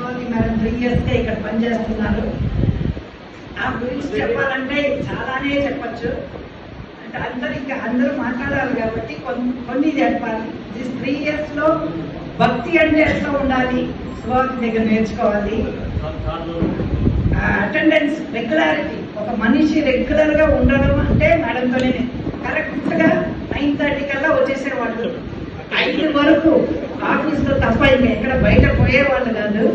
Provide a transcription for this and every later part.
సుభావతి madam 3 years ఇక్కడ పనిచేస్తున్నారు. ఆ గురించి చెప్పాలంటే చాలానే చెప్పచ్చు. అంటే అందరూ మాట్లాడాలి కాబట్టి కొన్ని చెప్పాలి. దిస్ 3 years లో భక్తి అంటే ఎట్లా ఉండాలి సుభావతి దగ్గర నేర్చుకోవాలి. అటెండెన్స్ రెగ్యులారిటీ, ఒక మనిషి రెగ్యులర్ గా ఉండడం అంటే మేడంతోనే కరెక్ట్ గా 9:30 కల్లా వచ్చేసేవాళ్ళు. 5 వరకు ఆఫీస్ లో తప్ప ఇంకా ఎక్కడ బయట పోయేవాళ్ళు కాదు.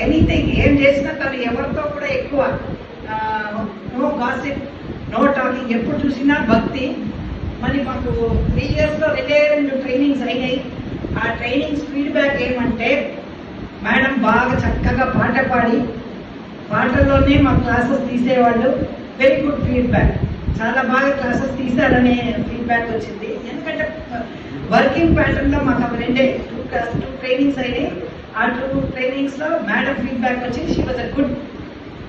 ఎనీథింగ్ ఏం చేసినా తను ఎవరితో కూడా ఎక్కువ నో గాసిప్, నో టాకింగ్, ఎప్పుడు చూసినా భక్తి. మరి మాకు 3 years లో 2 ట్రైనింగ్స్ అయినాయి. ఆ ట్రైనింగ్స్ ఫీడ్బ్యాక్ ఏమంటే మేడం బాగా చక్కగా పాట పాడి పాటల్లోనే మా క్లాసెస్ తీసేవాళ్ళు. వెరీ గుడ్ ఫీడ్బ్యాక్, చాలా బాగా క్లాసెస్ తీశారనే ఫీడ్బ్యాక్ వచ్చింది. ఎందుకంటే వర్కింగ్ ప్యాటర్న్ లో మాకు అవి 2 ట్రైనింగ్స్ అయినాయి. ఆ 2 ట్రైనింగ్స్ లో మేడం ఫీడ్బ్యాక్ వచ్చి she was a good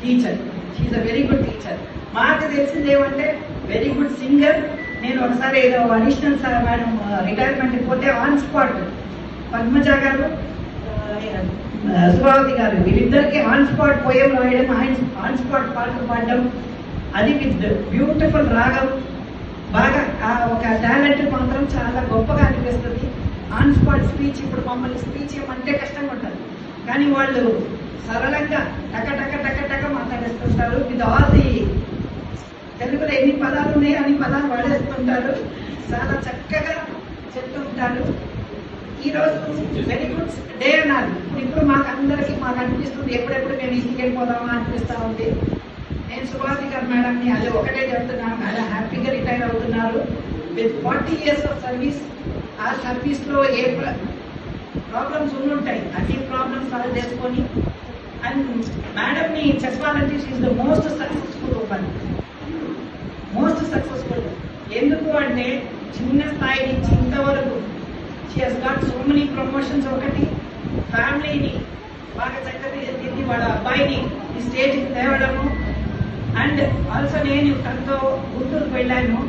teacher, she's a very good teacher. మాకు తెలిసింది ఏమంటే వెరీ గుడ్ సింగర్. నేను ఒకసారి ఏదో అడిషనల్ సార్ మేడం రిటైర్మెంట్ పోతే ఆన్ స్పాట్ పద్మజ గారు, సుభావతి గారు వీళ్ళిద్దరికి ఆన్ స్పాట్ పోయం రాయడం, ఆన్ స్పాట్ పాటలు పాడడం, అది విత్ బ్యూటిఫుల్ రాగం. బాగా ఒక టాలెంట్ మాత్రం చాలా గొప్పగా అనిపిస్తుంది. ఆన్ స్పాట్ స్పీచ్, ఇప్పుడు మమ్మల్ని స్పీచ్ ఏమంటే కష్టంగా ఉంటుంది, కానీ వాళ్ళు సరళంగా టక టక టక టక మాట్లాడేస్తుంటారు. విత్ ఆల్ ది తెలుగులో ఎన్ని పదాలు ఉన్నాయో అన్ని పదాలు వాడేస్తుంటారు. చాలా చక్కగా చెప్తుంటారు. ఈరోజు వెరీ గుడ్ డే అన్నారు. ఇప్పుడు మాకు అనిపిస్తుంది ఎప్పుడెప్పుడు మేము ఇంటికి వెళ్ళిపోదామా అనిపిస్తూ ఉంది. నేను సుభావతి గారు మేడంని అది ఒకటే చెప్తున్నాను, చాలా హ్యాపీగా రిటైర్ అవుతున్నారు విత్ 40 years ఆఫ్ సర్వీస్. ఆ సర్వీస్లో ఏ ప్రాబ్లమ్స్ ఉండుంటాయి, అన్ని ప్రాబ్లమ్స్ సాల్వ్ చేసుకొని. అండ్ మేడంని చెప్పాలంటే she's the most successful open, most successful. ఎందుకు అంటే చిన్న స్థాయి నుంచి ఇంతవరకు she has got so many promotions. ఒకటి ఫ్యామిలీని బాగా చక్కగా ఎత్తింది, వాళ్ళ అబ్బాయిని ఈ స్టేజ్కి తేవడము. అండ్ ఆల్సో నేను తనతో గుంటూరుకు వెళ్ళాను.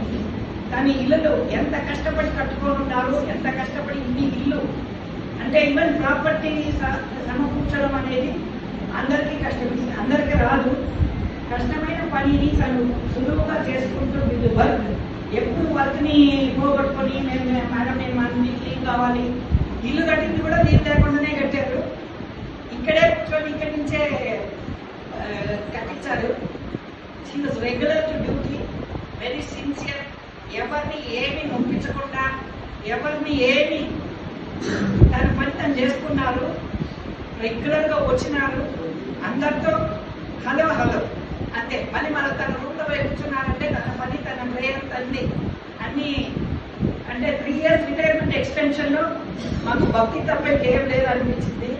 కానీ ఇల్లు ఎంత కష్టపడి కట్టుకొని ఉన్నారు, ఎంత కష్టపడి ఇన్ని ఇల్లు అంటే ఈవెన్ ప్రాపర్టీ సమకూర్చడం అనేది అందరికీ కష్టం, అందరికీ రాదు. కష్టమైన పనిని తను సులువుగా చేసుకుంటూ విత్ వర్క్, ఎప్పుడు వర్క్ని పోగొట్టుకొని మేడం నేను మనకి ఇల్లు కావాలి, ఇల్లు కట్టింది కూడా నీరు లేకుండానే కట్టారు. ఇక్కడే కూర్చొని ఇక్కడి నుంచే కట్టించారు. She was regular to duty, very sincere. ఎవరిని ఏమి నొప్పించకుండా, ఎవరిని ఏమి తన పని తను చేసుకున్నారు. రెగ్యులర్గా వచ్చినారు, అందరితో హలో హలో అంతే. మళ్ళీ మన తన రూమ్లో పోయి కూర్చున్నారంటే తన పని తన ప్రేయర్ అన్ని అంటే 3 years రిటైర్మెంట్ ఎక్స్టెన్షన్లో మాకు భక్తి తప్ప ఏం లేదు అనిపించింది.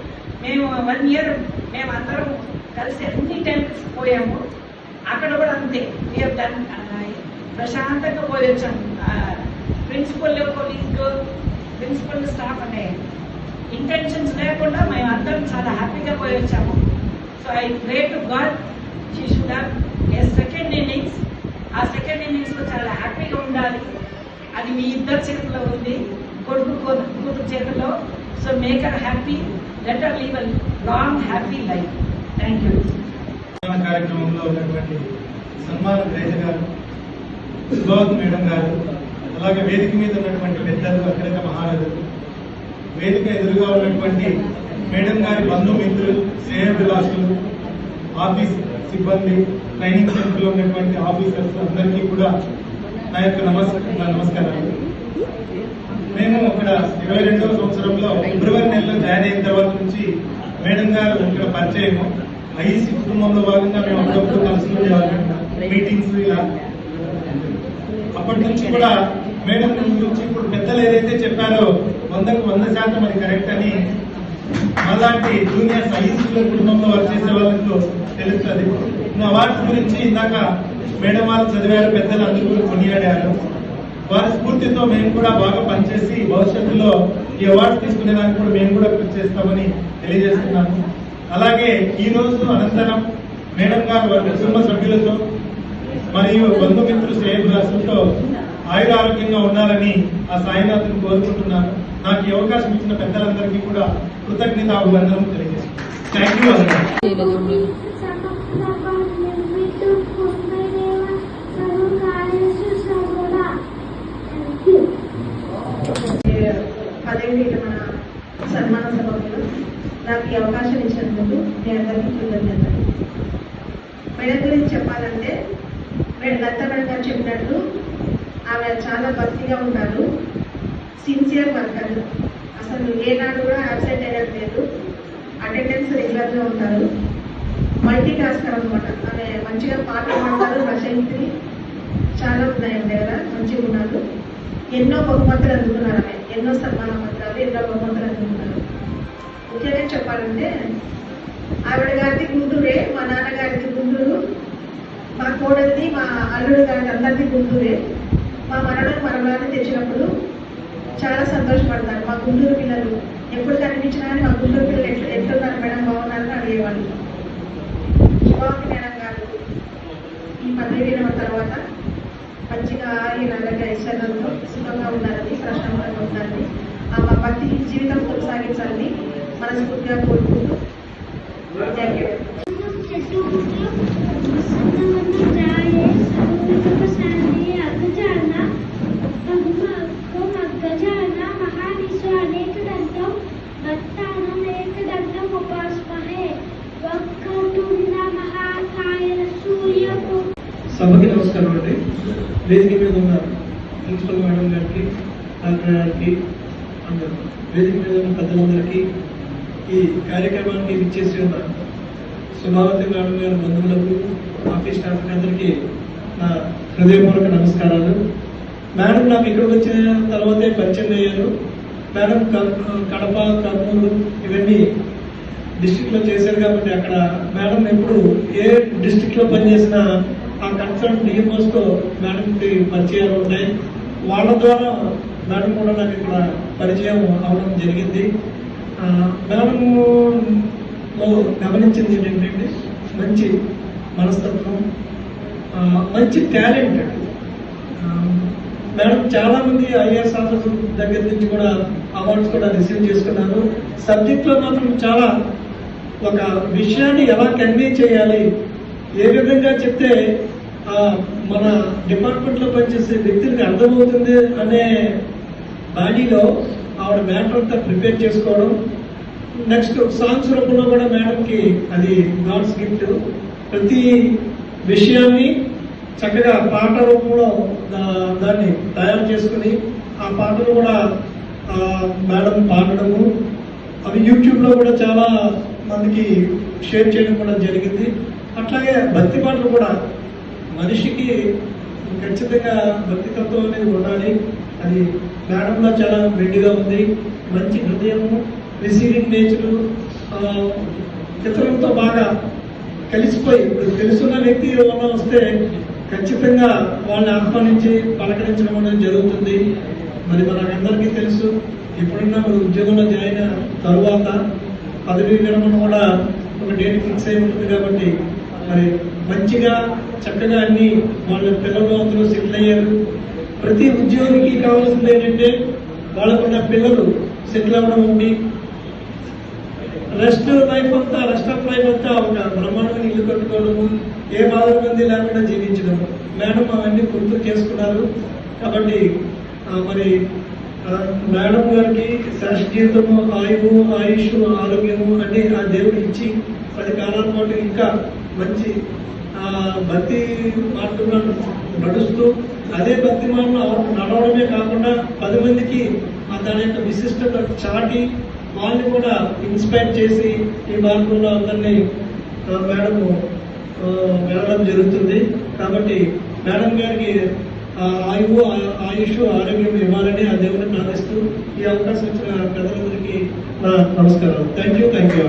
మేము 1 year మేమందరం కలిసి అన్ని టెంపుల్స్ పోయాము. అక్కడ కూడా అంతే ప్రశాంతంగా పోయి వచ్చాము. ప్రిన్సిపల్ కొలీగ్, ప్రిన్సిపల్ స్టాఫ్ అనే ఇంటెన్షన్స్ లేకుండా మేము అందరం చాలా హ్యాపీగా పోయి వచ్చాము. So I pray to God she should have a second innings. ఆ సెకండ్ ఇన్నింగ్స్లో చాలా హ్యాపీగా ఉండాలి. అది మీ ఇద్దరు చేతిలో ఉంది, కొడుకు కూతురు చేతిలో. So make her happy, let her leave a long happy life. Thank you. కార్యక్రమంలో ఉన్నటువంటి సన్మాన గ్రహీత గారు, సుభావతి మేడం గారు, అలాగే వేదిక మీద ఉన్నటువంటి పెద్దలు, అగ్రత మహారథులు, వేదిక ఎదురుగా ఉన్నటువంటి మేడం గారి బంధుమిత్రులు, శ్రేయోభిలాషులు, ఆఫీస్ సిబ్బంది, ట్రైనింగ్ సెంటర్లో ఉన్నటువంటి ఆఫీసర్స్ అందరికీ కూడా నా యొక్క నమస్కారాలు. మేము ఇక్కడ 22వ సంవత్సరంలో ఫిబ్రవరి నెలలో జాయిన్ అయిన తర్వాత నుంచి మేడం గారు ఇక్కడ పరిచయము. ఐఈసీ కుటుంబంలో భాగంగా మేము అప్పుడప్పుడు కలిసి మీటింగ్స్ ఇలా. అప్పటి నుంచి కూడా మేడం గురించి ఇప్పుడు పెద్దలు ఏదైతే చెప్పారో 100కు 100% అది కరెక్ట్ అని అలాంటి జూనియర్స్ ఐఈసీల కుటుంబంలో వర్క్ చేసే వాళ్ళకు తెలుస్తుంది. అవార్డ్స్ గురించి ఇందాక మేడం వాళ్ళు చదివారు, పెద్దలు అందరూ కొనియాడారు. వారి స్ఫూర్తితో మేము కూడా బాగా పనిచేసి భవిష్యత్తులో ఈ అవార్డ్స్ తీసుకునేదానికి కూడా మేము కూడా కృషి చేస్తామని తెలియజేస్తున్నాము. అలాగే ఈ రోజు అనంతరం మేడం గారు వారి కుటుంబ సభ్యులతో మరియు బంధుమిత్రులు శ్రేయోభిలాషులతో ఆయురారోగ్యంగా ఉండాలని ఆ సాయినాథుని కోరుకుంటున్నాను. నాకు ఈ అవకాశం ఇచ్చిన పెద్దలందరికీ కూడా కృతజ్ఞతాభివందనం తెలియజేస్తున్నాను. థ్యాంక్ యూ అందరికీ. అదేంటి మన సన్మాన సభలో నాకు ఈ అవకాశం ఇచ్చినందుకు మీ అందరికీ కృతజ్ఞతలు. మేడం గురించి చెప్పాలంటే లత మేడం గారు చెప్పినట్టు ఆమె చాలా భక్తిగా ఉంటారు, సిన్సియర్ వర్కర్, అసలు ఏనాడు కూడా అబ్సెంట్ అయ్యేది లేదు, అటెండెన్స్ రెగ్యులర్గా ఉంటారు, మల్టీ టాస్కర్ అనమాట. ఆమె మంచిగా పాటలు పాడతారు, రచయిత్రి, చాలా ఉన్నాయి ఆమె దగ్గర మంచిగా ఉన్నారు. ఎన్నో బహుమతులు అందుకున్నారు ఆమె, ఎన్నో సన్మాన పత్రాలు, ఎన్నో బహుమతులు అందుకున్నారు. ముఖ్యంగా చెప్పాలంటే ఆవిడ గారిది గుంటూరే, మా నాన్నగారిది గుంటూరు, మా కోడలిది మా అల్లుడు గారి అందరిది గుంటూరే. మా మనవరాన్ని తెచ్చినప్పుడు చాలా సంతోషపడతారు. మా గుంటూరు పిల్లలు ఎప్పుడు కనిపించినా కానీ మా గుంటూరు పిల్లలు ఎట్లున్నారు మేడం, బాగున్నారని అడిగేవాళ్ళు. శివాకి మేడం గారు ఈ పదవి విరమణ తర్వాత మంచిగా ఆరోగ్య ఐశ్వర్యంతో సుఖంగా ఉండాలని, ప్రశాంతంగా ఉండాలని, ఆ భక్తి జీవితం కొనసాగించాలని మనస్ఫూర్తిగా కోరుకుంటూ థ్యాంక్ యూ. సభకి నమస్కారం అండి. వేదిక మీద ఉన్న ప్రిన్సిపల్ మేడం గారికి, డాక్టర్ గారికి, అందరూ వేదిక మీద ఉన్న పెద్దలందరికీ, ఈ కార్యక్రమానికి ఇచ్చేసి ఉన్న సుభావతి మేడం గారి బంధువులకు, ఆఫీస్ స్టాఫ్ అందరికీ నా హృదయపూర్వక నమస్కారాలు. మేడం నాకు ఇక్కడికి వచ్చిన తర్వాతే పరిచయం అయ్యారు. మేడం కడప, కర్నూలు ఇవన్నీ డిస్ట్రిక్ట్లో చేశారు కాబట్టి అక్కడ మేడం ఎప్పుడు ఏ డిస్ట్రిక్ట్లో పనిచేసినా ఆ కన్సర్న్ డిఎంఓస్తో మేడంకి పరిచయాలు ఉన్నాయి. వాళ్ళ ద్వారా మేడం కూడా నాకు ఇక్కడ పరిచయం అవడం జరిగింది. మేడంలో గమనించింది ఏంటంటే మంచి మనస్తత్వం, మంచి టాలెంట్. మేడం చాలా మంది ఐఏఎస్ ఆఫీసర్ దగ్గర నుంచి కూడా అవార్డ్స్ కూడా రిసీవ్ చేసుకున్నారు. సబ్జెక్ట్లో మాత్రం చాలా ఒక విషయాన్ని ఎలా కన్వే చేయాలి, ఏ విధంగా చెప్తే మన డిపార్ట్మెంట్లో పనిచేసే వ్యక్తులకి అర్థమవుతుంది అనే బాడీలో ఆవిడ మ్యాటర్ అంతా ప్రిపేర్ చేసుకోవడం. నెక్స్ట్ సాంగ్స్ రూపంలో కూడా మేడంకి అది గాడ్స్ గిఫ్ట్. ప్రతి విషయాన్ని చక్కగా పాట రూపంలో దాన్ని తయారు చేసుకుని ఆ పాటలు కూడా మేడం పాడడము, అవి యూట్యూబ్లో కూడా చాలా మందికి షేర్ చేయడం కూడా జరిగింది. అట్లాగే భక్తి పాటలు కూడా మనిషికి ఖచ్చితంగా భక్తితత్వం అనేది ఉండాలి. అది మేడంలో చాలా మెండుగా ఉంది. మంచి హృదయము, రిసీవింగ్ నేచరు, ఇతరులతో బాగా కలిసిపోయి, ఇప్పుడు తెలుసున్న వ్యక్తి ఎవరైనా వస్తే ఖచ్చితంగా వాళ్ళని ఆహ్వానించి పలకరించడం అనేది జరుగుతుంది. మరి మనకందరికీ తెలుసు, ఎప్పుడన్నా మరి ఉద్యోగంలో జాయిన్ అయిన తరువాత పదవీ విరమణ కూడా ఒక డేట్ ఫిక్స్ అయి ఉంటుంది కాబట్టి మరి మంచిగా చక్కగా అన్ని వాళ్ళ పిల్లలు అందరూ సెటిల్ అయ్యారు. ప్రతి ఉద్యోగికి కావాల్సింది ఏంటంటే వాళ్ళకున్న పిల్లలు సెటిల్ అవ్వడం ఉంది. రెస్ట్ ఆఫ్ లైఫ్ అంతా ఒక బ్రహ్మాండమైన ఇల్లు కట్టుకోవడము, ఏ బాధల మంది లేకుండా జీవించడము. మేడం అవన్నీ గుర్తు చేసుకున్నారు. కాబట్టి మరి మేడం గారికి శాశ్వత జీవితము, ఆయుష్, ఆరోగ్యము అన్ని ఆ దేవుడు ఇచ్చి 10 కాలాల పాటు ఇంకా మంచి భక్తి మార్గంలో నడుస్తూ అదే భక్తి మార్గంలో నడవడమే కాకుండా 10 మందికి దాని యొక్క విశిష్టత చాటి వాళ్ళని కూడా ఇన్స్పైర్ చేసి ఈ మార్గంలో అందరినీ మేడం వెళ్ళడం జరుగుతుంది. కాబట్టి మేడం గారికి ఆయుష్, ఆరోగ్యం ఇవ్వాలని ఆ దేవుడిని ప్రార్థిస్తూ ఈ అవకాశం ఇచ్చిన పెద్దలందరికీ నా నమస్కారం. Thank you.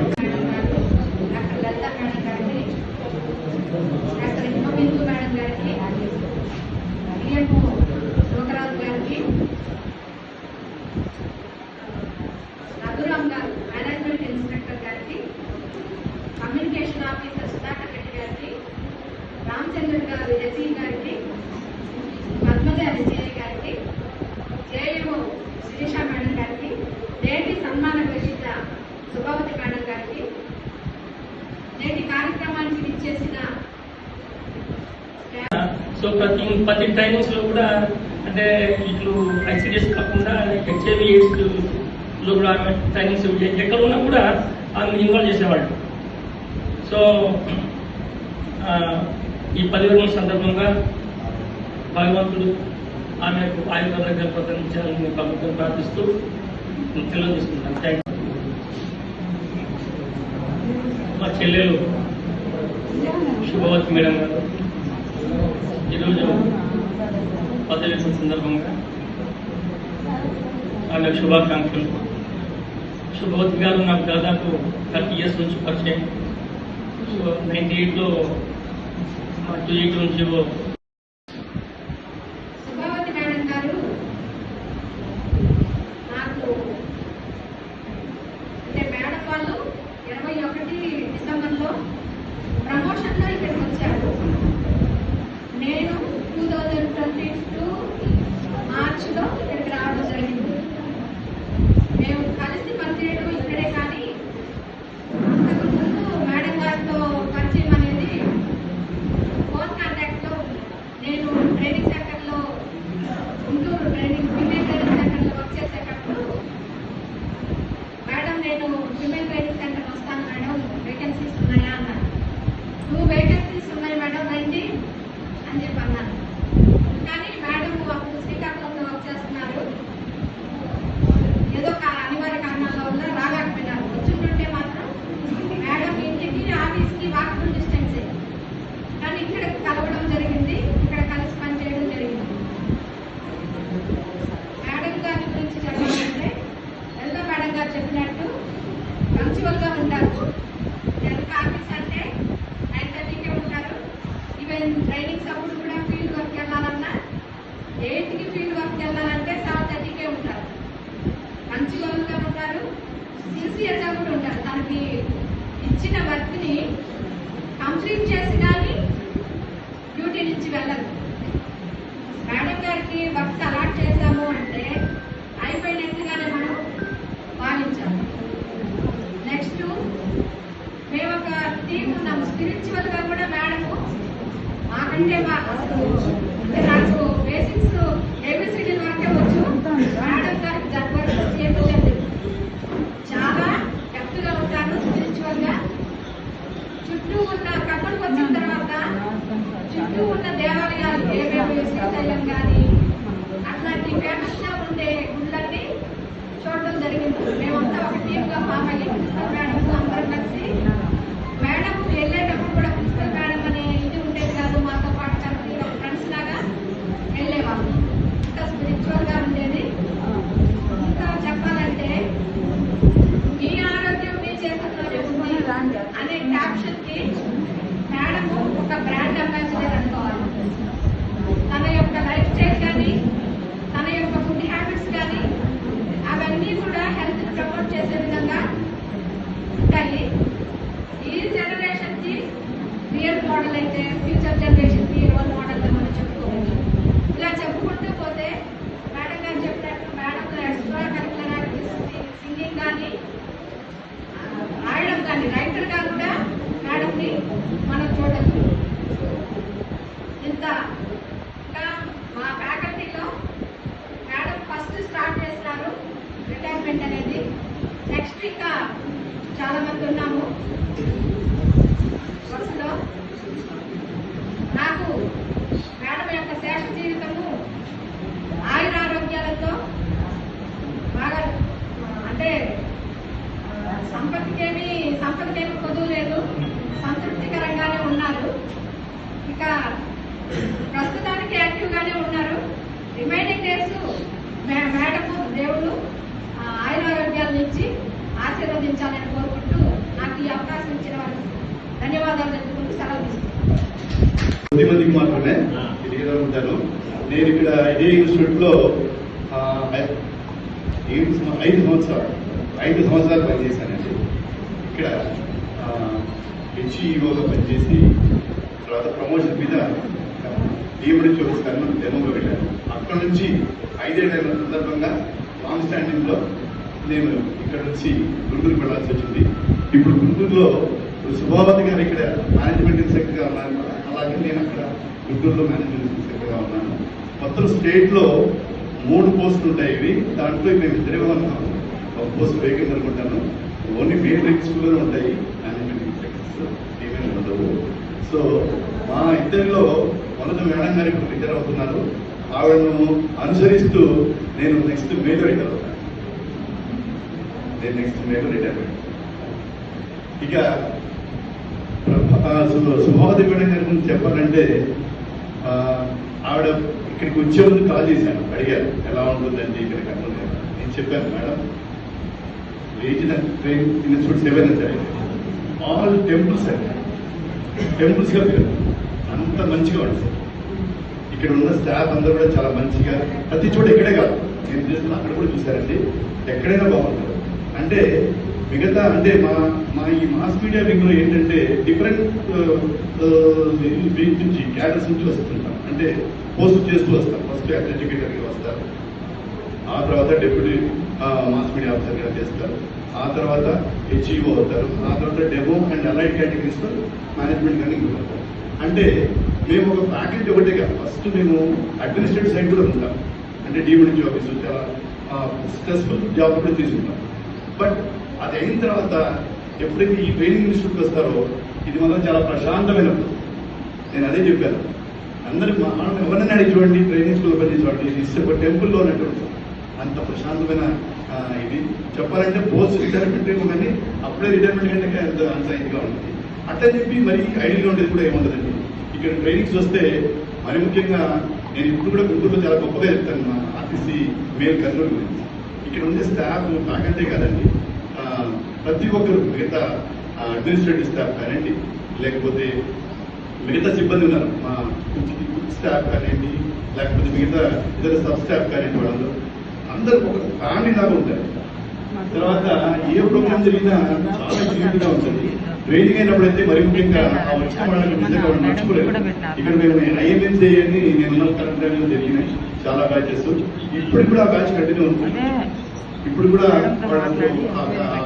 Raghuram garu management inspector గారికి, కమ్యూనికేషన్ ఆఫీసర్ సుధాకర్ రెడ్డి గారికి, రామచంద్ర గారు ఎస్ఈ గారికి, పద్మజ ఎస్ఈ గారికి, కార్యక్రమానికి ఇచ్చేసిన సో ప్రతి ట్రైనింగ్స్ లో కూడా అంటే ఇట్లు ఐసిడిఎస్ కాకుండా హెచ్ఐవి ఎయిడ్స్ లో కూడా ట్రైనింగ్స్ ఎక్కడ ఉన్నా కూడా ఆమె ఇన్వాల్వ్ చేసేవాళ్ళు. సో ఈ 10వ సందర్భంగా భగవంతుడు ఆమెకు ఆయుర్వేద ప్రకటించాలని ప్రభుత్వం ప్రార్థిస్తూ తెలియజేస్తున్నాను. Thank you. మా చెల్లెలు శుభవతి మేడం గారు ఈరోజు 10వ సందర్భంగా ఆమె శుభాకాంక్షలు. శుభవతి గారు నాకు దాదాపు 30 years నుంచి పరిచయం. సో 98లో మా 28 నుంచి శుభావతి మేడం గారు నాకు అంటే మేడం వాళ్ళు 21 డిసెంబర్లో ప్రమోషన్లో ఇక్కడికి వచ్చారు. నేను 2022 మార్చిలో ఇక్కడికి రావడం జరిగింది. మేము కలిసి పనిచేయడం ఇక్కడే, కానీ అంతకుముందు మేడం గారితో పరిచయం అనేది ఫోన్ కాంటాక్ట్లో నేను ట్రైనింగ్ సెంటర్లో గుంటూరు ఫిమేల్ ట్రైనింగ్ సెంటర్లో వర్క్ చేసేటప్పుడు మేడం నేను ఫిమేల్ ట్రైనింగ్ సెంటర్ వస్తాను మేడం, వేకెన్సీస్ ఉన్నాయా అన్నారు. 2 వేకెన్సీస్ ఉన్నాయి మేడం రండి అని చెప్పి అన్నాను. కానీ మేడం అప్పుడు శ్రీకాకుళంలో వర్క్ చేస్తున్నారు, ఏదో అనివార్య కారణాల వల్ల రాలేకపోయినారు. వచ్చుంటుంటే మాత్రం మేడం ఇంటికి ఆఫీస్కి వాకబుల్ డిస్టెన్సే, కానీ ఇక్కడ కలవడం జరిగింది, ఇక్కడ కలిసి పనిచేయడం జరిగింది. మేడం గారి గురించి చెప్పాలంటే ఎల్లా మేడం గారు చెప్పినట్టు పంక్చువల్ గా ఉంటారు. ఎంత ఆఫీస్ అంటే 9:30కే ఉంటారు. ఈవెన్ ట్రైనింగ్స్ అప్పుడు కూడా ఫీల్డ్ వర్క్ వెళ్ళాలన్నా 8కి ఫీల్డ్ వర్క్ వెళ్ళాలంటే 7:30కే ఉంటారు. పంక్చువల్ గా ఉంటారు, సిన్సియర్ గా కూడా ఉంటారు. తనకి ఇచ్చిన వర్క్ ని కంప్లీట్ చేసి కానీ డ్యూటీ నుంచి వెళ్ళదు. మేడం గారికి వర్క్ అలాట్ చేశాము అంటే అయిపోయినట్లుగానే మనం భావించాము. నెక్స్ట్ మేము ఒక టీం ఉన్నాము. స్పిరిచువల్ గా కూడా మేడము మాకంటే అంటే నాకు బేసిక్స్ ఏబిసిడి వరకే వచ్చు. మేడం గారికి జనవరి ఏమిటండి చాలా డెప్త్ గా ఉంటాను స్పిరిచువల్ గా. చుట్టూ ఉన్న కప్పటికి వచ్చిన తర్వాత చుట్టూ ఉన్న దేవాలయాలు ఏవేవి శ్రీశైలం కానీ అట్లాంటి ఫేమస్ గా ఉండే గుళ్ళన్నీ చూడడం జరిగింది. మేమంతా ఒక టీమ్ గా ఫామ్ అయ్యి ప్రిన్సిపల్ మేడం అందరం కలిసి, మేడం వెళ్ళేటప్పుడు కూడా ప్రిన్సిపల్ మేడం అనే ఇది ఉండేది కాదు, మాతో పాటు కలిసి ఒక ఫ్రెండ్స్ లాగా వెళ్ళేవాళ్ళు. ఇంకా స్పిరిచువల్ గా ఉండేది. ఇంకా చెప్పాలంటే మీ ఆరోగ్యం మీ చేతుల్లోనే ఉంది అనే క్యాప్షన్ కి మేడం ఒక బ్రాండ్ అంబాసిడర్ అనుకోవాలి. తన యొక్క లైఫ్ స్టైల్ కానీ తన యొక్క ఫుడ్ హ్యాబిట్స్ కానీ అవన్నీ కూడా హెల్త్ ప్రమోట్ చేసే విధంగా ఉంటాయి. ఈ జనరేషన్ కి రియల్ మోడల్ అయితే ఫ్యూచర్ జనరేషన్ కి రోల్ మోడల్ మనం చెప్పుకోవచ్చు. ఇలా చెప్పుకుంటూ పోతే మేడం గారు చెప్పినట్టు madam extra curricular activities singing కానీ రాయడం కానీ రైటర్ గా కూడా మేడంని మనం చూడవచ్చు. ఇంత ఇంకా మా ఫ్యాకల్టీలో మేడం ఫస్ట్ స్టార్ట్ చేస్తున్నారు రిటైర్మెంట్ అనేది. నెక్స్ట్ ఇంకా చాలా మంది ఉన్నాము వరుసలో. నాకు మేడం యొక్క శేష జీవితము ఆయురారోగ్యాలతో బాగా అంటే సంపదకేమి కొదువు లేదు, సంతృప్తికరంగానే ఉన్నారు. ఇక ప్రస్తుతానికి యాక్టివ్ గానే ఉన్నారు. రిమైనింగ్ డేస్ మేడము దేవుడు ఆయురారోగ్యాలను ఇచ్చి ఆశీర్వదించాలని కోరుకుంటూ నాకు ఈ అవకాశం ఇచ్చిన వారికి ధన్యవాదాలు తెలుపుకుంటూ సెలవు తీసుకుంటాను. కొద్ది మందికి మాత్రమే తెలియజేస్తాను. నేను ఇక్కడ ఇదే ఇన్స్టిట్యూట్ లో 5 సంవత్సరాలు పనిచేశానండి. ఇక్కడ హెచ్ఈఓగా పనిచేసి తర్వాత ప్రమోషన్ మీద డీఎండి చూపిస్తాను డెమోలో వెళ్ళాను. అక్కడ నుంచి 5 ఏళ్ల సందర్భంగా లాంగ్ స్టాండింగ్ లో నేను ఇక్కడ నుంచి గుంటూరు వెళ్ళాల్సి వచ్చింది. ఇప్పుడు గుంటూరులో శుభావతి గారు ఇక్కడ మేనేజ్మెంట్ ఇన్స్పెక్టర్గా ఉన్నారు కదా, అలాగే నేను అక్కడ గుంటూరులో మేనేజ్మెంట్ ఇన్స్పెక్టర్గా ఉన్నాను. మొత్తం స్టేట్లో 3 పోస్టులు ఉంటాయి. ఇవి దాంట్లో మేము ఇద్దరే ఉన్నాము. ఒక పోస్ట్ వేకెంట్ అనుకుంటాను. ఓన్లీ మెయిన్ స్కూల్లోనే ఉంటాయి మేనేజ్మెంట్ ఇన్స్పెక్టర్స్, ఏమేమి ఉండవు. సో మా ఇద్దరిలో మొదట మేడం గారు ఇప్పుడు రిటైర్ అవుతున్నారు. ఆవిడను అనుసరిస్తూ నేను నెక్స్ట్ మేలో రిటైర్ అవుతాను. ఇక శుభావతి మేడం గారి గురించి చెప్పాలంటే ఆవిడ ఇక్కడికి వచ్చే ముందు కాల్ చేశాను, అడిగారు ఎలా ఉంటుందండి ఇక్కడ కనుక. నేను చెప్పాను మేడం, రీజనల్ ట్రైన్ ఇన్స్టిట్యూట్ 7 వచ్చాయి, ఆల్ టెంపుల్స్ టెంపుల్స్గా పేరు అంత మంచిగా ఉంటుంది. ఇక్కడ ఉన్న స్టాఫ్ అందరూ కూడా చాలా మంచిగా, ప్రతి చోట ఇక్కడే కాదు నేను చూస్తున్నా అక్కడ కూడా చూసారండి, ఎక్కడైనా బాగుంటారు. అంటే మిగతా అంటే మా ఈ మాస్ మీడియా వింగ్ లో ఏంటంటే డిఫరెంట్ వింగ్ నుంచి క్యాడర్స్ నుంచి వస్తుంటాం. అంటే పోస్ట్ చేస్తూ వస్తారు. ఫస్ట్ ఎడ్యుకేటర్గా వస్తారు, ఆ తర్వాత డెప్యూటీ మాస్ మీడియా ఆఫీసర్గా చేస్తారు, ఆ తర్వాత హెచ్ఈఓ అవుతారు, ఆ తర్వాత డెమో అండ్ అలైడ్ కేటగిరీస్ లో మేనేజ్మెంట్ కానీ ఇంకొకరు. అంటే మేము ఒక ఫ్యాకల్టీ ఒకటే కాదు, ఫస్ట్ మేము అడ్మినిస్ట్రేటివ్ సైడ్ కూడా ఉంటాం. అంటే డీఎండి ఆఫీసు చాలా స్ట్రెస్ఫుల్ జాబ్ కూడా తీసుకుంటాం. బట్ అది అయిన తర్వాత ఎప్పుడైతే ఈ ట్రైనింగ్ ఇన్స్టిట్యూట్కి వస్తారో ఇది మాత్రం చాలా ప్రశాంతమైనప్పుడు. నేను అదే చెప్పాను, అందరూ ఎవరైనా అడిగి చూడండి, ట్రైనింగ్ స్కూల్లో పనిచేసేవాడి ఇది ఒక టెంపుల్లో ఉన్నట్టు అంత ప్రశాంతమైన ఇది. చెప్పాలంటే పోస్ట్ రిటైర్మెంట్ ఏమో కానీ అప్పుడే రిటైర్మెంట్ కంటే అంత ఇదిగా ఉంటుంది. అట్లా చెప్పి మరి ఐడియల్గా ఉండేది కూడా ఏముండదండి. ఇక్కడ ట్రైనింగ్స్ వస్తే మరి ముఖ్యంగా నేను ఇప్పుడు కూడా గుంటూరులో చాలా గొప్పగా చెప్తాను మా ఆర్టీసీ మేల్ కర్నూలు గురించి. ఇక్కడ ఉండే స్టాఫ్ ఫ్యాకల్టీ కాదండి, ప్రతి ఒక్కరు మిగతా అడ్మినిస్ట్రేటివ్ స్టాఫ్ కానివ్వండి, లేకపోతే మిగతా సిబ్బంది ఉన్నారు, మా స్టాఫ్ కానివ్వండి, లేకపోతే మిగతా ఇతర సబ్ స్టాఫ్ కానివ్వండి, వాళ్ళందరూ అందరూ ఒక ఫ్యామిలీ లాగా ఉంటారు. తర్వాత ఏ ప్రోగ్రామ్ జరిగినా చాలా యూనిట్గా ఉంటుంది. ట్రైనింగ్ అయినప్పుడైతే మరి ముఖ్యంగా ఆ వచ్చిన వాళ్ళని నిజంగా మర్చిపోలేదు. ఇక్కడ మేము ఐఎంఎన్సీ అని నేను కరెంట్ టైంలో జరిగినాయి చాలా బ్యాచెస్. ఇప్పుడు కూడా ఆ బ్యాచ్ కంటిన్యూ ఉంటుంది. ఇప్పుడు కూడా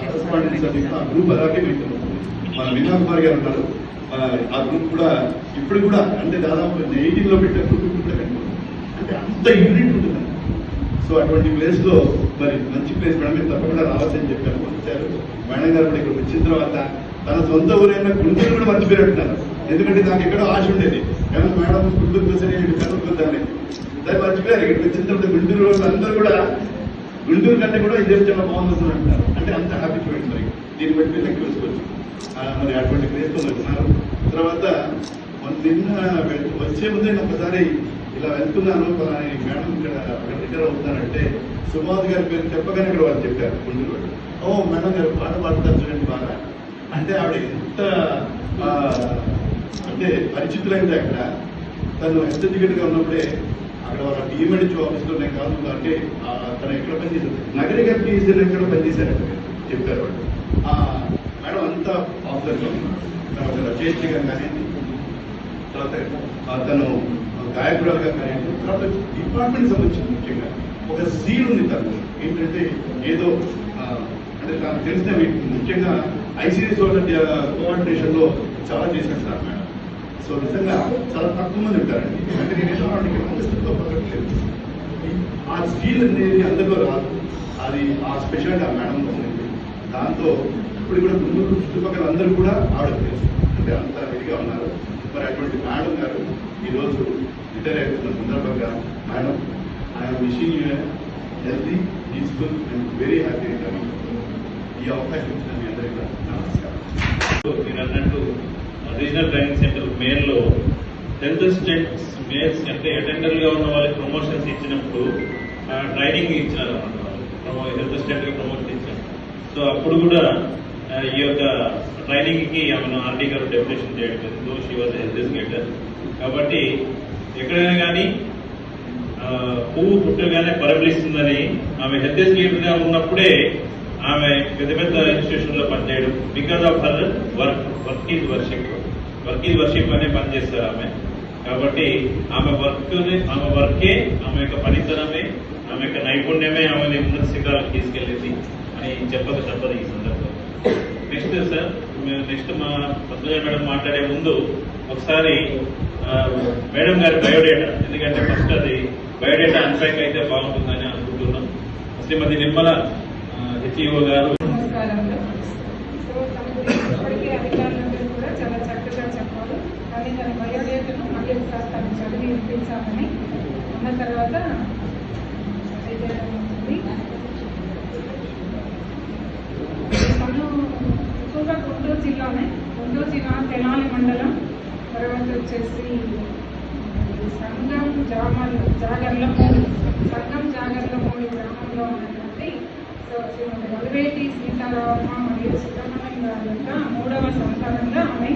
కరెస్పాండెన్స్ అది ఆ గ్రూప్ అలాగే మెయింటైన్ అవుతుంది. మన వినోద్ కుమార్ గారు ఉన్నారు, ఆ గ్రూప్ కూడా ఇప్పుడు కూడా అంటే దాదాపు 18 లో పెట్టే గ్రూప్ ఇప్పుడు కూడా కంటిన్యూ అంటే అంత యూనిట్ ఉంటుంది. సో అటువంటి ప్లేస్ లో మరి మంచి ప్లేస్ మేడం మీరు తప్పకుండా రావచ్చని చెప్పారు. వచ్చారు మేడం గారు కూడా ఇక్కడ వచ్చిన తర్వాత తన సొంత ఊరైనా గుంటూరు కూడా మర్చిపోయినట్టున్నారు. ఎందుకంటే నాకు ఎక్కడో ఆశ ఉండేది, కానీ మేడం గుంటూరు కనుక్కుందాన్ని దాన్ని మర్చిపోయారు. ఇక్కడికి వచ్చిన తర్వాత గుంటూరు అందరూ కూడా గుంటూరు కంటే కూడా ఇదే చాలా బాగుంటుంది అంటారు. అంటే అంత హ్యాపీ చూడండి. మరి దీన్ని బట్టి మీరు లెక్క వేసుకోవచ్చు. మరి అటువంటి ప్లేస్తో ఉన్నారు. తర్వాత నిన్న వచ్చే ముందే నేను ఒకసారి ఇలా వెళ్తున్నాను మేడం ఇక్కడ రిటైర్ అవుతున్నారంటే సుమాధ్ గారి పేరు చెప్పగానే ఇక్కడ వాళ్ళు చెప్పారు గుంటూరు. ఓ మేడం గారు పాట పాడతారు చూడండి బాగా. అంటే ఆవిడ ఎంత అంటే పరిచితులైంది. అక్కడ తను ఎస్ఎడ్యుకేటర్గా ఉన్నప్పుడే అక్కడ వాళ్ళ డిఎండి ఆఫీస్లో నేను కాదు అంటే తను ఎక్కడ పనిచేశారు, నగరి గారి టీసీలో ఎక్కడ పనిచేశారంటే చెప్పారు వాళ్ళు. మేడం అంతా ఆఫీసర్లో తర్వాత రచయితగా కానీ, తర్వాత తను గాయకురాలుగా కానీ, తర్వాత డిపార్ట్మెంట్ సంబంధించి ముఖ్యంగా ఒక సీల్ ఉంది తను. ఏంటంటే ఏదో అంటే నాకు తెలిసిన ముఖ్యంగా ఐసీడీఎస్ వాళ్ళ కోఆర్డినేషన్ లో చాలా చేశారు సార్ మేడం. సో నిజంగా చాలా తక్కువ మంది ఉంటారండి. అంటే నేను అంతస్తుతో పడట్లేదు. ఆ స్కిల్ అనేది అందరిలో రాదు. అది ఆ స్పెషాలిటీ ఆ మేడం ఉంది. దాంతో ఇప్పుడు కూడా గుంటూరు చుట్టుపక్కల అందరూ కూడా ఆవిడ తెలుసు, అంటే అంత ఇదిగా ఉన్నారు. మరి అటువంటి మేడం గారు ఈరోజు రిటైర్ అవుతున్న సందర్భంగా madam I'm wishing you healthy, peaceful and very happy retirement. ఈ అవకాశం ఇచ్చిన మీ అందరికీ నమస్కారం. మీరు అన్నట్టు రీజనల్ ట్రైనింగ్ సెంటర్ మేల్లో హెల్త్ స్టేట్స్ మేల్స్ అంటే అటెండర్గా ఉన్న వాళ్ళకి ప్రమోషన్స్ ఇచ్చినప్పుడు ట్రైనింగ్ ఇచ్చినారు అన్నమాట. హెల్త్ స్టేట్గా ప్రమోషన్ ఇచ్చారు. సో అప్పుడు కూడా ఈ యొక్క ట్రైనింగ్కి ఆమెను ఆర్డీ గారు డెఫినేషన్ చేయడం though she was health educator. కాబట్టి ఎక్కడైనా కానీ పువ్వు పుట్టగానే పరిమళిస్తుందని ఆమె హెల్త్ ఎడ్యుకేటర్గా ఉన్నప్పుడే ఆమె పెద్ద పెద్ద ఇన్స్టిట్యూషన్ లో పనిచేయడం. Because of her work is worship అనే పనిచేస్తారు ఆమె. కాబట్టి ఆమె వర్కే, ఆమె యొక్క పనితనమే, ఆమె యొక్క నైపుణ్యమే ఆమెని ఉన్నత శిఖరాలకు తీసుకెళ్ళింది అని చెప్పక తప్పదు ఈ సందర్భంలో. నెక్స్ట్ సార్ నెక్స్ట్ మా పద్మజ మేడం మాట్లాడే ముందు ఒకసారి మేడం గారి బయోడేటా, ఎందుకంటే ఫస్ట్ అది బయోడేటా అన్పాక్ అయితే బాగుంటుందని అనుకుంటున్నాం. శ్రీమతి నిర్మల హెచ్ఈఓ గారు. ఇప్పటికీ అధికారులందరూ కూడా చాలా చక్కగా చెప్పారు. కానీ తన బయోడేటాను మళ్ళీ ఒకసారి తను చదివి వినిపించాలని అన్న తర్వాత తను ఎక్కువగా గుంటూరు జిల్లానే, గుంటూరు జిల్లా తెనాలి మండలం, తర్వాత వచ్చేసి సంగం జాగర్లమూడి గ్రామంలో ఉన్నటువంటి వలివేటి సీతారామ మరియు సుబ్రహ్మణ్యం గారి యొక్క 3వ సంతానంగా ఆమె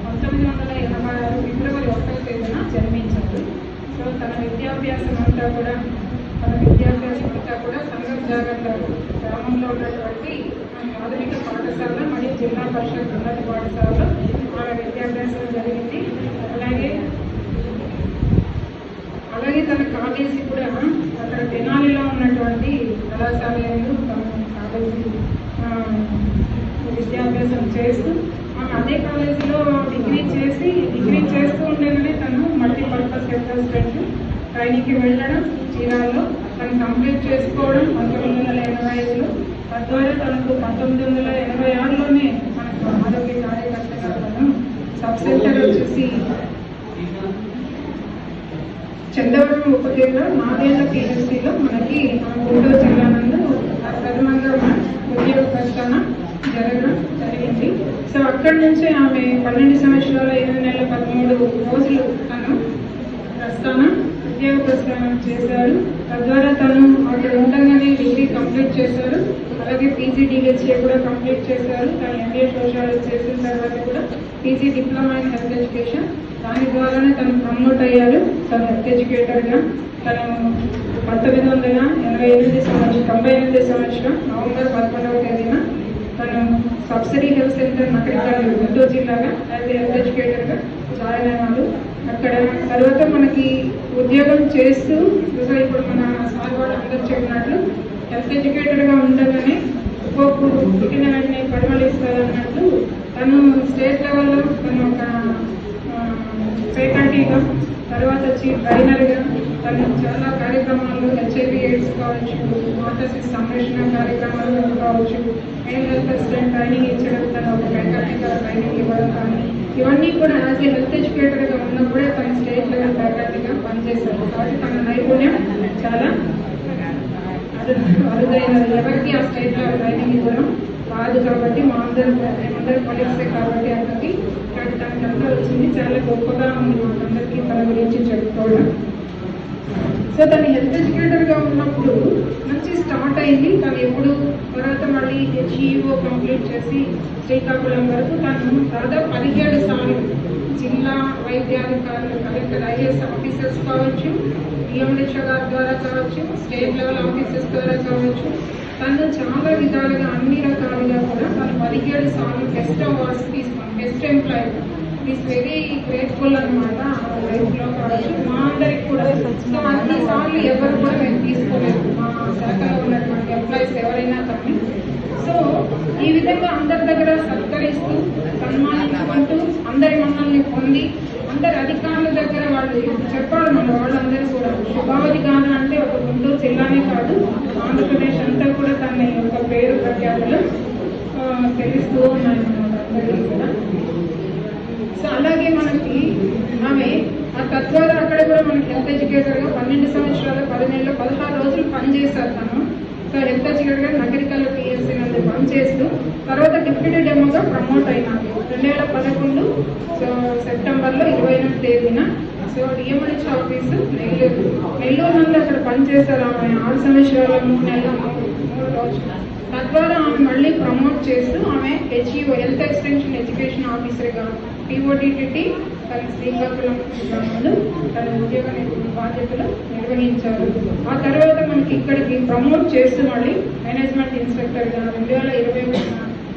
1986 ఫిబ్రవరి 1వ తేదీన జన్మించారు. సో తన విద్యాభ్యాసం అంతా కూడా సంగం జాగర్ల గ్రామంలో ఉన్నటువంటి ప్రాథమిక పాఠశాల మరియు జిల్లా పరిషత్ ఉన్నత పాఠశాలలో ఆమె విద్యాభ్యాసం జరిగింది. అలాగే తన కాలేజీ కూడా అక్కడ తెనాలిలో ఉన్నటువంటి కళాశాలలో కాలేజీ విద్యాభ్యాసం చేస్తూ ఆమె అదే కాలేజీలో డిగ్రీ చేస్తూ ఉండగానే తను మల్టీపర్పస్ అసిస్టెంట్ ట్రైనింగ్కి వెళ్ళడం, చీరాల్లో తను కంప్లీట్ చేసుకోవడం 1985లో. తద్వారా తనకు 1986లోనే మనకు ఆరోగ్య కార్యకర్తగా తను సబ్ సెంటర్ వచ్చేసి చంద్రవరం ఉపకేంద్ర 4 ఏళ్ల PhDలో మనకి గుంటూరు జిల్లా నందు ప్రథమంగా ఉద్యోగ ప్రస్థానం జరగడం జరిగింది. సో అక్కడి నుంచి ఆమె 12 సంవత్సరాల 7 నెలల 13 రోజులు తను ఉద్యోగ ప్రస్థానం చేశారు. తద్వారా తను అక్కడ ఉండగానే డిగ్రీ కంప్లీట్ చేశారు. అలాగే PGDHA కూడా కంప్లీట్ చేశారు. తను MA సోషాలజీ చేసిన తర్వాత కూడా PG diploma in health education, దాని ద్వారానే తను ప్రమోట్ అయ్యారు. తను హెల్త్ ఎడ్యుకేటర్గా తను 1998 సంవత్సరం నవంబర్ 11వ తేదీన తను subsidy health centre Nakrekal Guntur జిల్లాగా యాజ్ హెల్త్ ఎడ్యుకేటర్గా జాయిన్ అయ్యారు. అక్కడ తర్వాత మనకి ఉద్యోగం చేస్తూ ఇప్పుడు మన సార్ వాళ్ళు అందరూ చెప్పినట్లు హెల్త్ ఎడ్యుకేటర్గా ఉండగానే పుట్టిన వెంటనే పడవలు ఇస్తారన్నట్లు తను స్టేట్ లెవెల్లో తను ఒక ఫ్యాకల్టీగా, తర్వాత వచ్చి ట్రైనర్గా తను చాలా కార్యక్రమాలు HIV/AIDS కావచ్చు, ఆటోసిస్ సంరక్షణ కార్యక్రమాలు కావచ్చు, మెయిన్ హెల్త్ అసిస్టెంట్ ట్రైనింగ్ ఇచ్చడం, తను ఒక ఫ్యాకల్టీగా ట్రైనింగ్ ఇవ్వడం కానీ ఇవన్నీ కూడా యాజ్ ఏ హెల్త్ ఎడ్యుకేటర్గా ఉన్నప్పుడే తన స్టేట్ లెవెల్ ఫ్యాకల్టీగా పనిచేశారు. కాబట్టి తన నైపుణ్యం చాలా అరుదైనది. ఎవరికి ఆ స్టేట్ లెవెల్ ట్రైనింగ్ ఇవ్వడం కాదు కాబట్టి మేమందరం కొలీగ్సే కాబట్టి అతనికి తనకంతా వచ్చింది. చాలా గొప్పగా ఉంది మాకందరికీ తన గురించి చెప్పుకోవడం. సో తను హెల్త్ ఎడ్యుకేటర్గా ఉన్నప్పుడు నుంచి స్టార్ట్ అయింది. తను ఎప్పుడు తర్వాత మళ్ళీ HEO కంప్లీట్ చేసి శ్రీకాకుళం వరకు తను దాదాపు 17 సార్లు జిల్లా వైద్యాధికారులు, కలెక్టర్, IAS ఆఫీసర్స్ కావచ్చు, DMHO గారి ద్వారా కావచ్చు, స్టేట్ లెవెల్ ఆఫీసర్స్ ద్వారా కావచ్చు, తను చాలా విధాలుగా అన్ని రకాలుగా కూడా తను 17 సార్లు బెస్ట్ అవార్డ్స్ తీసుకున్నాను. Best employee is very grateful అనమాట. లైఫ్లో కావచ్చు మా అందరికి కూడా. సో అన్ని సార్లు ఎవరు కూడా మేము తీసుకోలేదు, మా శాఖలో ఉన్నటువంటి ఎంప్లాయీస్ ఎవరైనా కానీ. సో ఈ విధంగా అందరి దగ్గర సత్కరిస్తూ సన్మానించుకుంటూ అందరి మమ్మల్ని పొంది అందరి అధికారుల దగ్గర వాళ్ళు చెప్పాలి మన వాళ్ళందరూ కూడా శుభావధిగానం అంటే ఒక గుంటూరు జిల్లానే కాదు ఆంధ్రప్రదేశ్ అంతా కూడా తన యొక్క పేరు ప్రఖ్యాతులు తెలుస్తూ ఉన్నాయి అన్నమాట అందరికీ కూడా. సో అలాగే మనకి ఆమె ఆ తద్వారా అక్కడ కూడా మనకి హెల్త్ ఎడ్యుకేటర్గా 12 సంవత్సరాలు 10 నెలలు 16 రోజులు పనిచేశారు తను. సో హెల్త్ ఎడ్యుకేటర్గా నగరికల్ PSC నందు పనిచేస్తూ తర్వాత డిప్యూటీ డెమోగా ప్రమోట్ అయినారు 2011 సో సెప్టెంబర్లో 28వ తేదీన. సో DMHO ఆఫీసు నెల్లూరు నందు అక్కడ పనిచేశారు ఆమె 6 సంవత్సరాల 3 నెలల 3 రోజులు. తద్వారా ఆమె మళ్ళీ ప్రమోట్ చేస్తూ ఆమె HEO హెల్త్ ఎక్స్టెన్షన్ ఎడ్యుకేషన్ ఆఫీసర్గా PODTT తన శ్రీకాకుళం జిల్లాలో తన ఉద్యోగ బాధ్యతలు నిర్వహించారు. ఆ తర్వాత మనకి ఇక్కడికి ప్రమోట్ చేస్తూ మళ్ళీ మేనేజ్మెంట్ ఇన్స్పెక్టర్గా 2021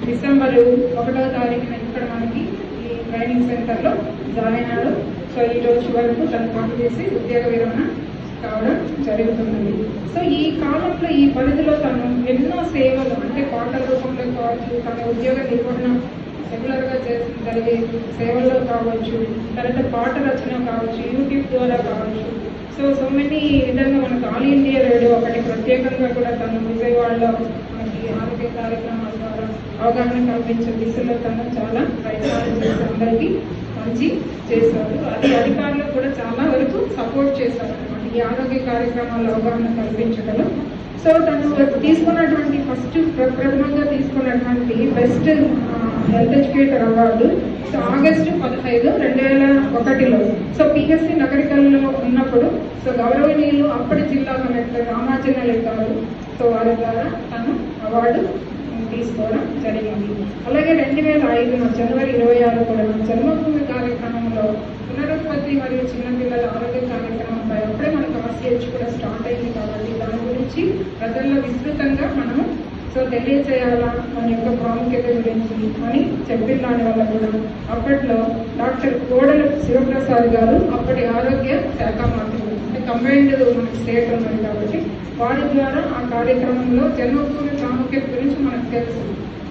డిసెంబర్ 1వ తారీఖున ఇక్కడ మనకి ఈ ట్రైనింగ్ సెంటర్లో జాయిన్ అయ్యారు. సో ఈ రోజు వరకు తను పనిచేసి ఉద్యోగ విరమణ కావడం జరుగుతున్నది. సో ఈ కాలంలో ఈ పరిధిలో తను ఎన్నో సేవలు అంటే పాటల రూపంలో కావచ్చు, తన ఉద్యోగ నిర్వహణ రెగ్యులర్ గా జరిగే సేవల్లో కావచ్చు, తర్వాత పాట రచన కావచ్చు, యూట్యూబ్ ద్వారా కావచ్చు. సో మెనీ విధంగా మనకు ఆల్ ఇండియా రేడియో ఒకటి ప్రత్యేకంగా కూడా తను విజయవాడలో మనకి ఆరోగ్య కార్యక్రమాల ద్వారా అవగాహన కల్పించే దిశలో తను చాలా ప్రయత్నాలు చేసి అందరికీ మంచి చేశారు. అది అధికారులు కూడా చాలా వరకు సపోర్ట్ చేశారు అనమాట ఈ ఆరోగ్య కార్యక్రమాల్లో అవగాహన కల్పించగలరు. సో తను తీసుకున్నటువంటి ఫస్ట్ ప్రథమంగా తీసుకున్నటువంటి best health educator award so August 15, 2001లో సో పిఎస్సి నగరికల్లో ఉన్నప్పుడు సో గౌరవనీయులు అప్పటి జిల్లా కలెక్టర్ రామాచరణ్ గారు సో వారి ద్వారా తను అవార్డు తీసుకోవడం జరిగింది. అలాగే 2005 జనవరి 26 కూడా జన్మభూమి కార్యక్రమంలో పునరుత్పత్తి మరియు చిన్నపిల్లల ఆరోగ్య కార్యక్రమంపై అప్పుడే మనకు RCH కూడా స్టార్ట్ అయింది కాబట్టి దాని గురించి ప్రజల్లో విస్తృతంగా మనము సో తెలియజేయాలా దాని యొక్క ప్రాముఖ్యత గురించి అని చెప్పిన దాని వల్ల కూడా అప్పట్లో డాక్టర్ కోడల శివప్రసాద్ గారు అప్పటి ఆరోగ్య శాఖ మంత్రులు అంటే కంబైన్డ్ మనకి స్టేట్ ఉన్నది కాబట్టి వారి ద్వారా ఆ కార్యక్రమంలో జన్మభూమి ప్రాముఖ్యత గురించి మనకు తెలుసు.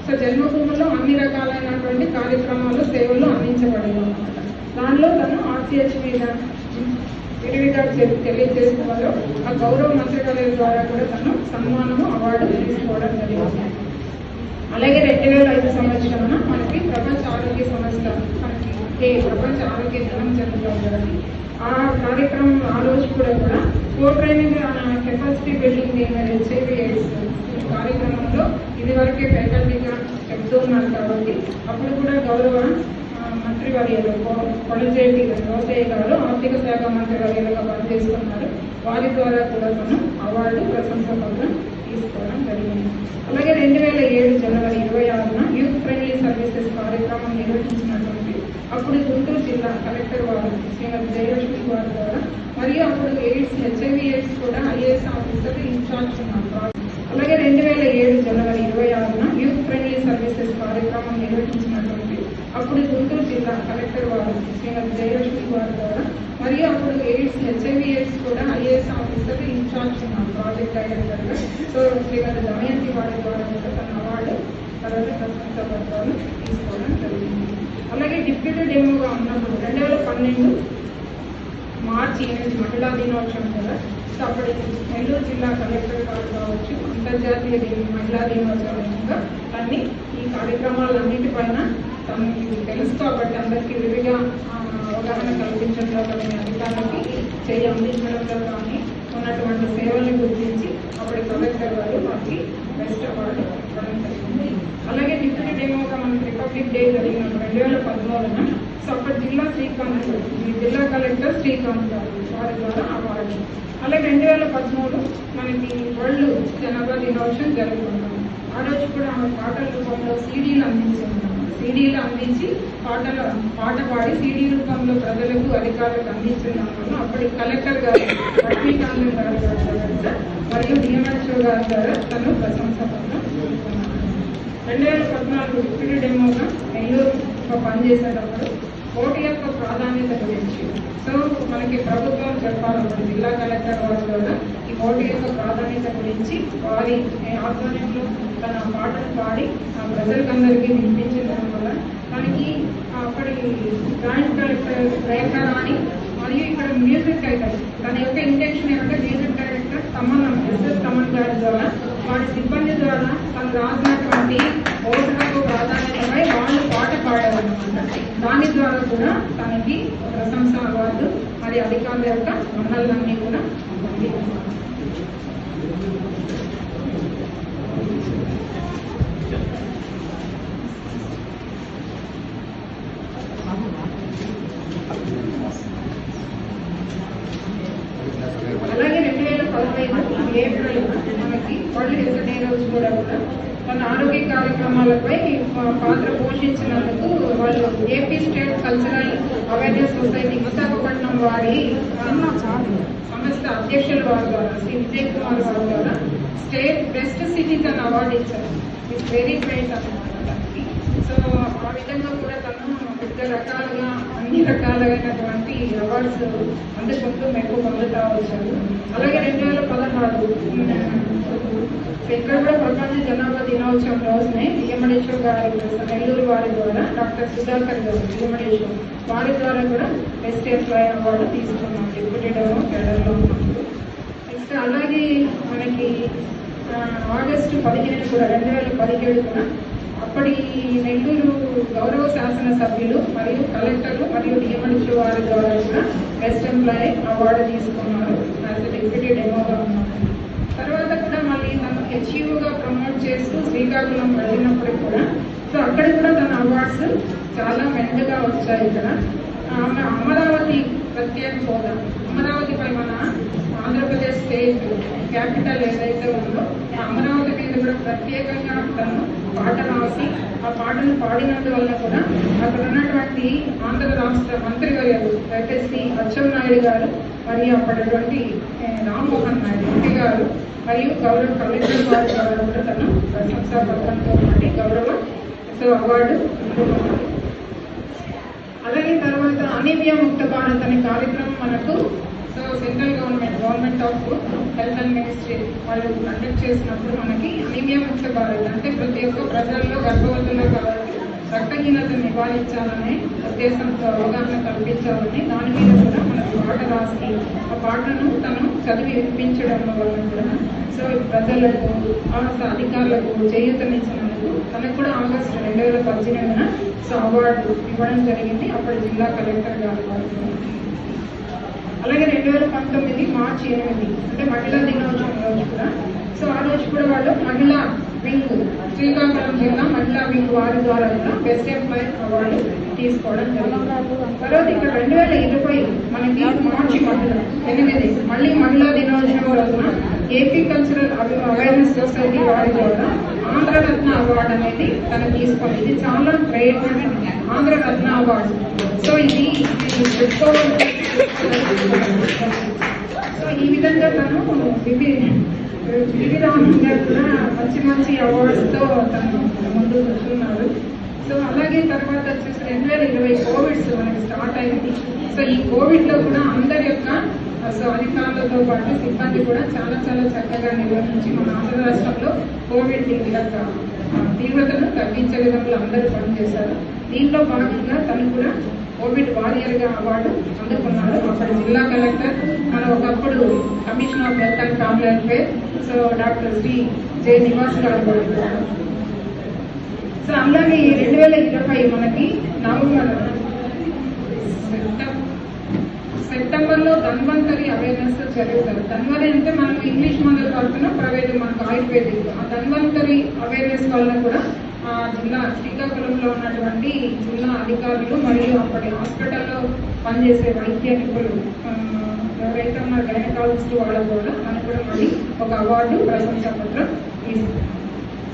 సో జన్మభూమిలో అన్ని రకాలైనటువంటి కార్యక్రమాలు సేవలు అందించబడేవి అన్నమాట. దానిలో తను RCH మీద విరివిగా తెలియజేస్తున్నారు. ఆ గౌరవ మంత్రివర్యుల ద్వారా కూడా తను సన్మానము అవార్డు తీసుకోవడం జరిగింది. అలాగే 2005 సంవత్సరాన మనకి ప్రపంచ ఆరోగ్య సంస్థ మనకి ప్రపంచ ఆరోగ్య దినం జరుగుతుంది. ఆ కార్యక్రమం ఆ రోజు కూడా core training capacity building HIV AIDS కార్యక్రమంలో ఇదివరకే ఫ్యాకల్టీగా చెప్తూ ఉన్నారు కాబట్టి అప్పుడు కూడా గౌరవ మంత్రివర్యులు కొలజేటి రోసయ్య గారు ఆర్థిక శాఖ మంత్రివర్యులుగా పనిచేస్తున్నారు. వారి ద్వారా కూడా మనం అవార్డు ప్రశంసా పత్రం తీసుకోవడం జరిగింది. అలాగే 2007 జనవరి 26న యూత్ ఫ్రెండ్లీ సర్వీసెస్ కార్యక్రమం నిర్వహించినటువంటి అప్పుడు గుంటూరు జిల్లా కలెక్టర్ వారు శ్రీమతి జయలక్ష్మి వారి ద్వారా మరియు అప్పుడు HIV AIDS కూడా IAS ఆఫీసర్ ఇన్ఛార్జ్ ఉన్నారు. అలాగే 2007 జనవరి 26న యూత్ ఫ్రెండ్లీ సర్వీసెస్ కార్యక్రమం నిర్వహించినటువంటి అప్పుడు గుంటూరు జిల్లా కలెక్టర్ వారు శ్రీమతి జయలక్ష్మి వారి ద్వారా మరియు అప్పుడు HIV AIDS కూడా IAS ఆఫీసర్ ఇన్ఛార్జ్ ఉన్నారు ప్రాజెక్ట్ డైరెక్టర్గా. సో శ్రీమతి దమయంతి వారి ద్వారా కూడా తన అవార్డు తర్వాత ప్రశంసా పత్రాలు తీసుకోవడం జరిగింది. అలాగే డిప్యూటీ డెమోగా ఉన్నప్పుడు 2012 మార్చి 8 మహిళా దినోత్సవం కదా. సో అప్పటి నెల్లూరు జిల్లా కలెక్టర్ గారు కావచ్చు అంతర్జాతీయ మహిళా దినోత్సవంగా తన్ని ఈ కార్యక్రమాలన్నిటిపైన తనకి తెలుసు కాబట్టి అందరికీ విరివిగా అవగాహన కల్పించడంలో కానీ అధికారులకి చేయి అందించడంలో కానీ ఉన్నటువంటి సేవల్ని గుర్తించి అప్పటి కలెక్టర్ గారు మాకు బెస్ట్ అవార్డు ఇవ్వడం జరిగింది. అలాగే డిప్యూటీ డెమోగా మనకి రిపబ్లిక్ డే జరిగిన 2013న సో అప్పటి జిల్లా శ్రీకాంత్ జిల్లా కలెక్టర్ శ్రీకాంత్ గారు వారి ద్వారా అవార్డు. అలాగే 2013 మనకి వరల్డ్ జనాభా దినోత్సవం జరుగుతున్నాం. ఆ రోజు కూడా ఆమె పాటల రూపంలో సీడీలు అందించుకుంటాం. సీడీలు అందించి పాట పాడి సీడీ రూపంలో ప్రజలకు అధికారులకు అందించిన అప్పటి కలెక్టర్ గారు లక్ష్మీకాంతం గారు మరియు డిఎంహెచ్ఓ గారి ద్వారా తను ప్రశంసా పత్రం తీసుకున్నారు. 2014 డిప్యూటీ డెమోగా నెల్లూరులో పనిచేసేటప్పుడు ఓటు యొక్క ప్రాధాన్యత గురించి సో మనకి ప్రభుత్వం చెప్పాలన్నమాట జిల్లా కలెక్టర్ వారి ద్వారా ఈ ఓటు యొక్క ప్రాధాన్యత గురించి వారి ఆధ్వర్యంలో తన పాటను పాడి ఆ ప్రజలకందరికీ వినిపించిన దానివల్ల మనకి అప్పటి జాయింట్ కలెక్టర్ రేఖారాణి మరియు ఇక్కడ మ్యూజిక్ డైరెక్టర్ తన యొక్క ఇంటెన్షన్ ఏమంటే మ్యూజిక్ డైరెక్టర్ తమన్ గారి ద్వారా వారి సిబ్బంది ద్వారా తను రాసినటువంటి ఓటు హక్కు ప్రాధాన్యతపై వాళ్ళు పాట పాడారన్నమాట. దాని ద్వారా కూడా తనకి ప్రశంసా అవార్డు మరి అధికారుల యొక్క మండలన్నీ కూడా ఉంది. అలాగే 2015 ఏప్రిల్ మనకి వరల్డ్ హెల్త్ డే రోజు కూడా మన ఆరోగ్య కార్యక్రమాలపై పాత్ర పోషించినందుకు వాళ్ళు AP state cultural awareness society Visakhapatnam వారి సంస్థ అధ్యక్షుల వారి ద్వారా శ్రీ విజయ్ కుమార్ వారి ద్వారా స్టేట్ బెస్ట్ సిటిజన్ అవార్డు ఇచ్చారు. ఇట్స్ వెరీ గ్రేట్ అన్నమాట దానికి. సో ఆ విధంగా కూడా తను వివిధ రకాలుగా అన్ని రకాలైనటువంటి అవార్డ్స్ అందుకుంటూ మెప్పు పొందుతా వచ్చారు. అలాగే 2016 సో ఇక్కడ కూడా ప్రపంచ జనాభా దినోత్సవం రోజునే డిఎండిహెచ్ఓ గారి నెల్లూరు వారి ద్వారా డాక్టర్ సుధాకర్ గారు డిఎండిహెచ్ఓ వారి ద్వారా కూడా బెస్ట్ ఎంప్లాయీ అవార్డు తీసుకున్నాం డిప్యూటీ కేడర్లో ఉన్నప్పుడు. నెక్స్ట్ అలాగే మనకి ఆగస్టు 15 కూడా 2017 కూడా అప్పటి నెల్లూరు గౌరవ శాసన సభ్యులు మరియు కలెక్టర్లు మరియు డిఎండిహెచ్ఓ వారి ద్వారా కూడా బెస్ట్ ఎంప్లాయీ అవార్డు తీసుకున్నారు. యాజ్ డిప్యూటీ డెమోగా ఉన్నారు. తర్వాత కూడా మళ్ళీ తను హెచ్ఈఓగా ప్రమోట్ చేస్తూ శ్రీకాకుళం వెళ్ళినప్పుడు కూడా సో అక్కడ కూడా తన అవార్డ్స్ చాలా మెండుగా వచ్చాయి. ఇక్కడ ఆమె అమరావతి ప్రత్యేక హోదా, అమరావతిపై మన ఆంధ్రప్రదేశ్ స్టేట్ క్యాపిటల్ ఏదైతే ఉందో ఆ అమరావతి మీద కూడా ప్రత్యేకంగా తను పాట రాసి ఆ పాటను పాడినందువల్ల కూడా అక్కడ ఉన్నటువంటి ఆంధ్ర రాష్ట్ర మంత్రివర్యులు శ్రీ అచ్చెన్నాయుడు గారు మరియు అప్పటిటువంటి రామ్మోహన్ నాయుడు ఎంపీ గారు మరియు గౌరవ కలెక్టర్ వారి ద్వారా కూడా తను ప్రశంసా పత్రంతో పాటు గౌరవ అవార్డు అందుకున్నారు. అలాగే తర్వాత అనీమియా ముక్త భారత్ అనే కార్యక్రమం మనకు central government of health and ministry వాళ్ళు కండక్ట్ చేసినప్పుడు మనకి అనీమియా ముక్త భారత్ అంటే ప్రతి ఒక్క ప్రజల్లో గర్భవతుల్లో కాబట్టి రక్తహీనతను నివారించాలనే ఉద్దేశంతో అవగాహన కల్పించాలని దాని మీద కూడా మనకు పాట రాసి ఆ పాటను తను చదివి వినిపించడం వల్ల కూడా సో ప్రజలకు అధికారులకు చేయూతనిచ్చినందుకు తనకు కూడా ఆగస్టు 2018 సో అవార్డు ఇవ్వడం జరిగింది అప్పటి జిల్లా కలెక్టర్ గారు. అలాగే 2019 మార్చి 8 అంటే మహిళా దినోత్సవం రోజు కూడా సో ఆ రోజు కూడా వాళ్ళు మహిళా వింగ్ శ్రీకాకుళం జిల్లా మహిళా వింగ్ వారి ద్వారా కూడా బెస్ట్ ఎంప్లాయీ అవార్డు తీసుకోవడం జరిగింది. తర్వాత ఇక్కడ 2020 మనకి మార్చి 8 మళ్ళీ మహిళా దినోత్సవం రోజున ఏపీ కల్చరల్ అవేర్నెస్ సొసైటీ వారి ద్వారా ఆంధ్రరత్న అవార్డు అనేది తను తీసుకుంది. ఇది చాలా గ్రేట్ ఆంధ్రరత్న అవార్డు. సో ఇది సో ఈ విధంగా తను వివిధాంగా కూడా మంచి మంచి అవార్డ్స్ తో తను ముందు వస్తున్నారు. సో అలాగే తర్వాత వచ్చేసి 2020 కోవిడ్స్ మనకి స్టార్ట్ అయింది. సో ఈ కోవిడ్ లో కూడా అందరి యొక్క సో అధికారులతో పాటు సిబ్బంది కూడా చాలా చాలా చక్కగా నిర్వహించి మన ఆంధ్ర రాష్ట్రంలో కోవిడ్ యొక్క తీవ్రతను తగ్గించే విధంగా అందరూ పనిచేశారు. దీంట్లో భాగంగా తను కూడా కోవిడ్ వారియర్ గా అవార్డు అందుకున్నాడు. అక్కడ జిల్లా కలెక్టర్ మన ఒకప్పుడు commissioner of health and family welfare so doctor Shri J Nivas garu కూడా. సో అలాగే 2020 మనకి సెప్టెంబర్లో ధన్వంతరి అవేర్నెస్ జరుగుతుంది. ధన్వంతరి అంటే మనం ఇంగ్లీష్ మందులు కాకుండా ప్రైవేట్ మనకు ఆయుర్వేదిక్ ఆ ధన్వంతరి అవేర్నెస్ వల్ల కూడా జిల్లా శ్రీకాకుళంలో ఉన్నటువంటి జిల్లా అధికారులు మరియు అప్పటి హాస్పిటల్లో పనిచేసే వైద్య నిపుణులు ఎవరైతే ఉన్న గైనకాలజిస్ట్ వాళ్ళ కూడా మనకు కూడా మళ్ళీ ఒక అవార్డు ప్రశంసా పత్రం తీసుకుంటాం.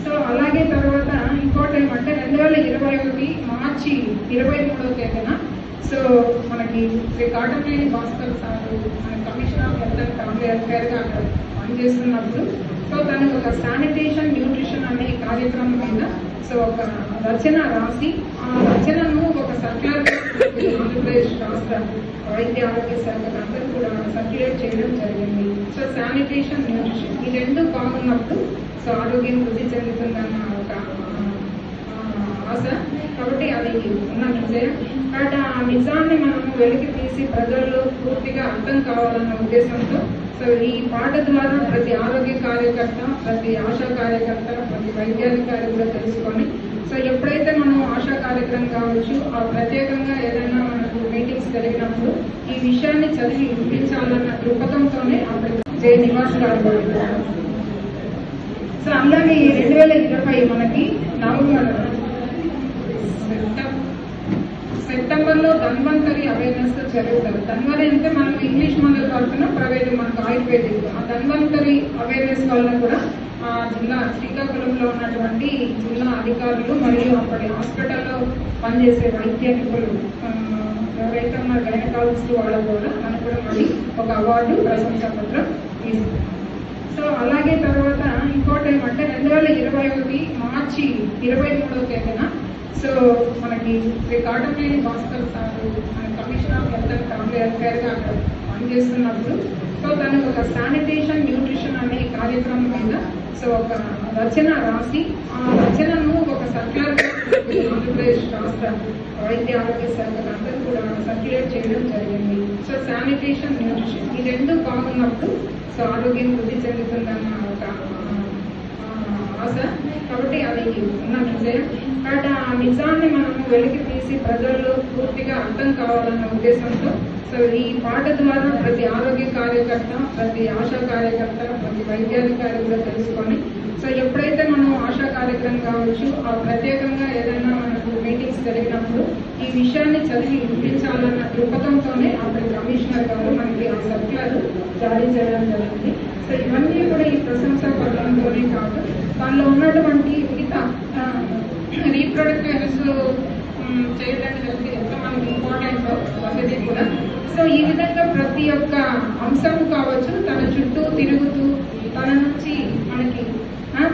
సో అలాగే తర్వాత ఇంకోటి ఏమంటే 2021 మార్చి 23 సో మనకి శ్రీ కాటంనేని భాస్కర్ సార్ మన commissioner of health and family welfare గా అక్కడ పనిచేస్తున్నప్పుడు సో తను ఒక శానిటేషన్ న్యూట్రిషన్ అనే కార్యక్రమం మీద సో ఒక రచన రాసి ఆ రచనను ఒక సర్క్యులర్ ఆంధ్రప్రదేశ్ రాష్ట్ర వైద్య ఆరోగ్య శాఖ అందరూ కూడా సర్క్యులేట్ చేయడం జరిగింది. సో శానిటేషన్ న్యూట్రిషన్ ఈ రెండు బాగున్నప్పుడు సో ఆరోగ్యం వృద్ధి చెందుతుందన్న ఒక ఆశ. కాబట్టి అది ఉన్న నిజం. కాబట్టి ఆ నిజాన్ని మనము వెలికి తీసి ప్రజల్లో పూర్తిగా అర్థం కావాలన్న ఉద్దేశంతో సో ఈ పాట ద్వారా ప్రతి ఆరోగ్య కార్యకర్త, ప్రతి ఆశా కార్యకర్త, ప్రతి వైద్యాధికారి కూడా తెలుసుకొని సో ఎప్పుడైతే మనం ఆశా కార్యక్రమం కావచ్చు ఆ ప్రత్యేకంగా ఏదైనా మనకు మీటింగ్స్ జరిగినప్పుడు ఈ విషయాన్ని చదివి వినిపించాలన్న దృక్పథంతోనే అప్పుడు జె నివాస్ గారు పడుతున్నారు. సో అలాగే 2020 మనకి సెప్టెంబర్లో ధన్వంతరి అవేర్నెస్ జరుగుతుంది. ధన్వంతరి అంటే మనం ఇంగ్లీష్ మందులు కాకుండా ప్రైవేట్ మనకు ఆయుర్వేదిక్ ఆ ధన్వంతరి అవేర్నెస్ వల్ల కూడా జిల్లా శ్రీకాకుళంలో ఉన్నటువంటి జిల్లా అధికారులు మరియు అప్పటి హాస్పిటల్లో పనిచేసే వైద్య నిపుణులు ఎవరైతే ఉన్న గైనకాలజిస్ట్ వాళ్ళ కూడా మనకు కూడా మళ్ళీ ఒక అవార్డు ప్రశంసా పత్రం తీసుకుంటాం. సో అలాగే తర్వాత ఇంకోటి ఏమంటే 2021 మార్చి 23 సో మనకి శ్రీ కాటంనేని భాస్కర్ సార్ మన commissioner of health and family welfare గా అక్కడ పనిచేస్తున్నప్పుడు సో తను ఒక శానిటేషన్ న్యూట్రిషన్ అనే కార్యక్రమం మీద సో ఒక రచన రాసి ఆ రచనను ఒక సర్క్యులర్ ఆంధ్రప్రదేశ్ రాష్ట్ర వైద్య ఆరోగ్య శాఖ అందరూ కూడా సర్క్యులేట్ చేయడం జరిగింది. సో శానిటేషన్ న్యూట్రిషన్ ఈ రెండు బాగున్నప్పుడు సో ఆరోగ్యం వృద్ధి చెందుతుందన్న ఒక ఆశ. కాబట్టి అది ఉన్న నిజం. కాబట్టి ఆ నిజాన్ని మనము వెలికి తీసి ప్రజల్లో పూర్తిగా అర్థం కావాలన్న ఉద్దేశంతో సో ఈ పాట ద్వారా ప్రతి ఆరోగ్య కార్యకర్త, ప్రతి ఆశా కార్యకర్త, ప్రతి వైద్యాధికారి కూడా తెలుసుకొని సో ఎప్పుడైతే మనం ఆశా కార్యక్రమం కావచ్చు ఆ ప్రత్యేకంగా ఏదైనా మనకు మీటింగ్స్ జరిగినప్పుడు ఈ విషయాన్ని చదివి వినిపించాలన్న దృక్పథంతోనే అప్పుడు కమిషనర్ గారు మనకి ఆ సర్క్యులర్ జారీ చేయడం జరిగింది. సో ఇవన్నీ కూడా ఈ ప్రశంసా పత్రంతోనే కాదు, దానిలో ఉన్నటువంటి మిగతా రీప్రొడక్టివ్ హెల్త్ చేయడానికి హెల్త్ ఎంత మనకి ఇంపార్టెంట్ అనేది కూడా సో ఈ విధంగా ప్రతి ఒక్క అంశం కావచ్చు తన చుట్టూ తిరుగుతూ తన నుంచి మనకి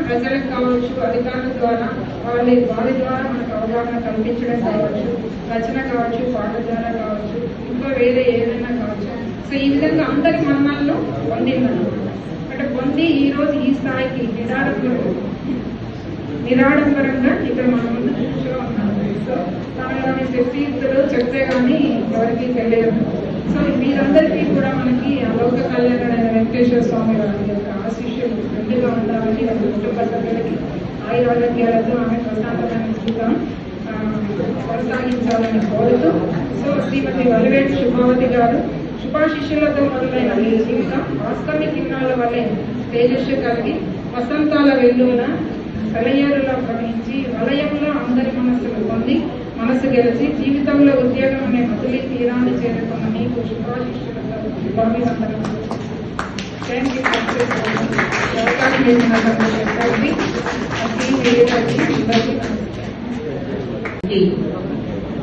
ప్రజలకు కావచ్చు, అధికారుల ద్వారా వారి ద్వారా మనకు అవగాహన కల్పించడం కావచ్చు, రచన కావచ్చు, పాట ద్వారా కావచ్చు, ఇంకా వేరే ఏదైనా కావచ్చు. సో ఈ విధంగా అందరి మన్నల్లో పొందిందన్నమాట. అంటే పొంది ఈరోజు ఈ స్థాయికి నిరాడంబరంగా ఇక్కడ మన ముందు కూర్చో ఉన్నారు. సో తనలోని శక్తియుక్తులు చెప్తే కానీ ఎవరికి తెలియదు. సో వీరందరికీ కూడా మనకి అలోక కళ్యాణ వెంకటేశ్వర స్వామి వారి యొక్క ఆశీస్సులు మెండుగా ఉండాలని వారి కుటుంబ సభ్యులకి ఆయురారోగ్యాలతో ఆమె ప్రశాంతమైన జీవితం కొనసాగించాలని కోరుతూ సో శ్రీమతి వలివేటి శుభావతి గారు శుభాశిష్యులతో మొదలైన ఈ జీవితం వాస్తవి కిరణాల వల్లే తేజస్సు కలిగి వసంతాల వెల్లున సెలయేరులో ప్రవహించి వలయంలో అందరి మనస్సులు పొంది మనసు గెలిచి జీవితంలో ఉద్యోగం అనే మధులి తీరాన్ని చేరుకున్న మీకు శుభాశిష్యులతో స్వామివందనం.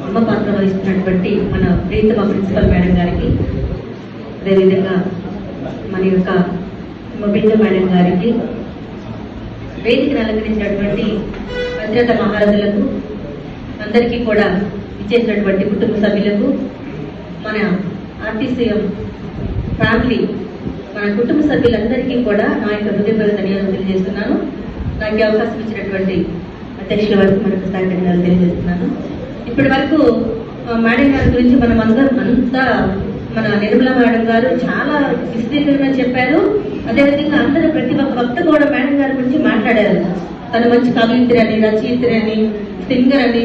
అమ్మ పాత్ర వహిస్తున్నటువంటి మన ప్రీతమ ప్రిన్సిపల్ మేడం గారికి, అదేవిధంగా మన యొక్క బిందు మేడం గారికి, వేదికను అలంకరించినటువంటి భద్రత మహారాజులకు, అందరికీ కూడా ఇచ్చేసినటువంటి కుటుంబ సభ్యులకు, మన ఆర్టీసీఎం ఫ్యామిలీ, మన కుటుంబ సభ్యులందరికీ కూడా నా యొక్క హృదయపూర్వక ధన్యవాదాలు తెలియజేస్తున్నాను. నాకు అవకాశం ఇచ్చినటువంటి అధ్యక్షుల వరకు మరొకసారి ధన్యవాదాలు తెలియజేస్తున్నాను. ఇప్పటి వరకు మేడం గారి గురించి మనం అందరం అంతా మన నిర్మలా మేడం గారు చాలా విస్తీర్ణంగా చెప్పారు. అదేవిధంగా అందరూ ప్రతి ఒక్క వక్త కూడా మేడం గారి గురించి మాట్లాడారు. తను మంచి కవియిత్రి అని, రచయిత్రి అని, సింగర్ అని,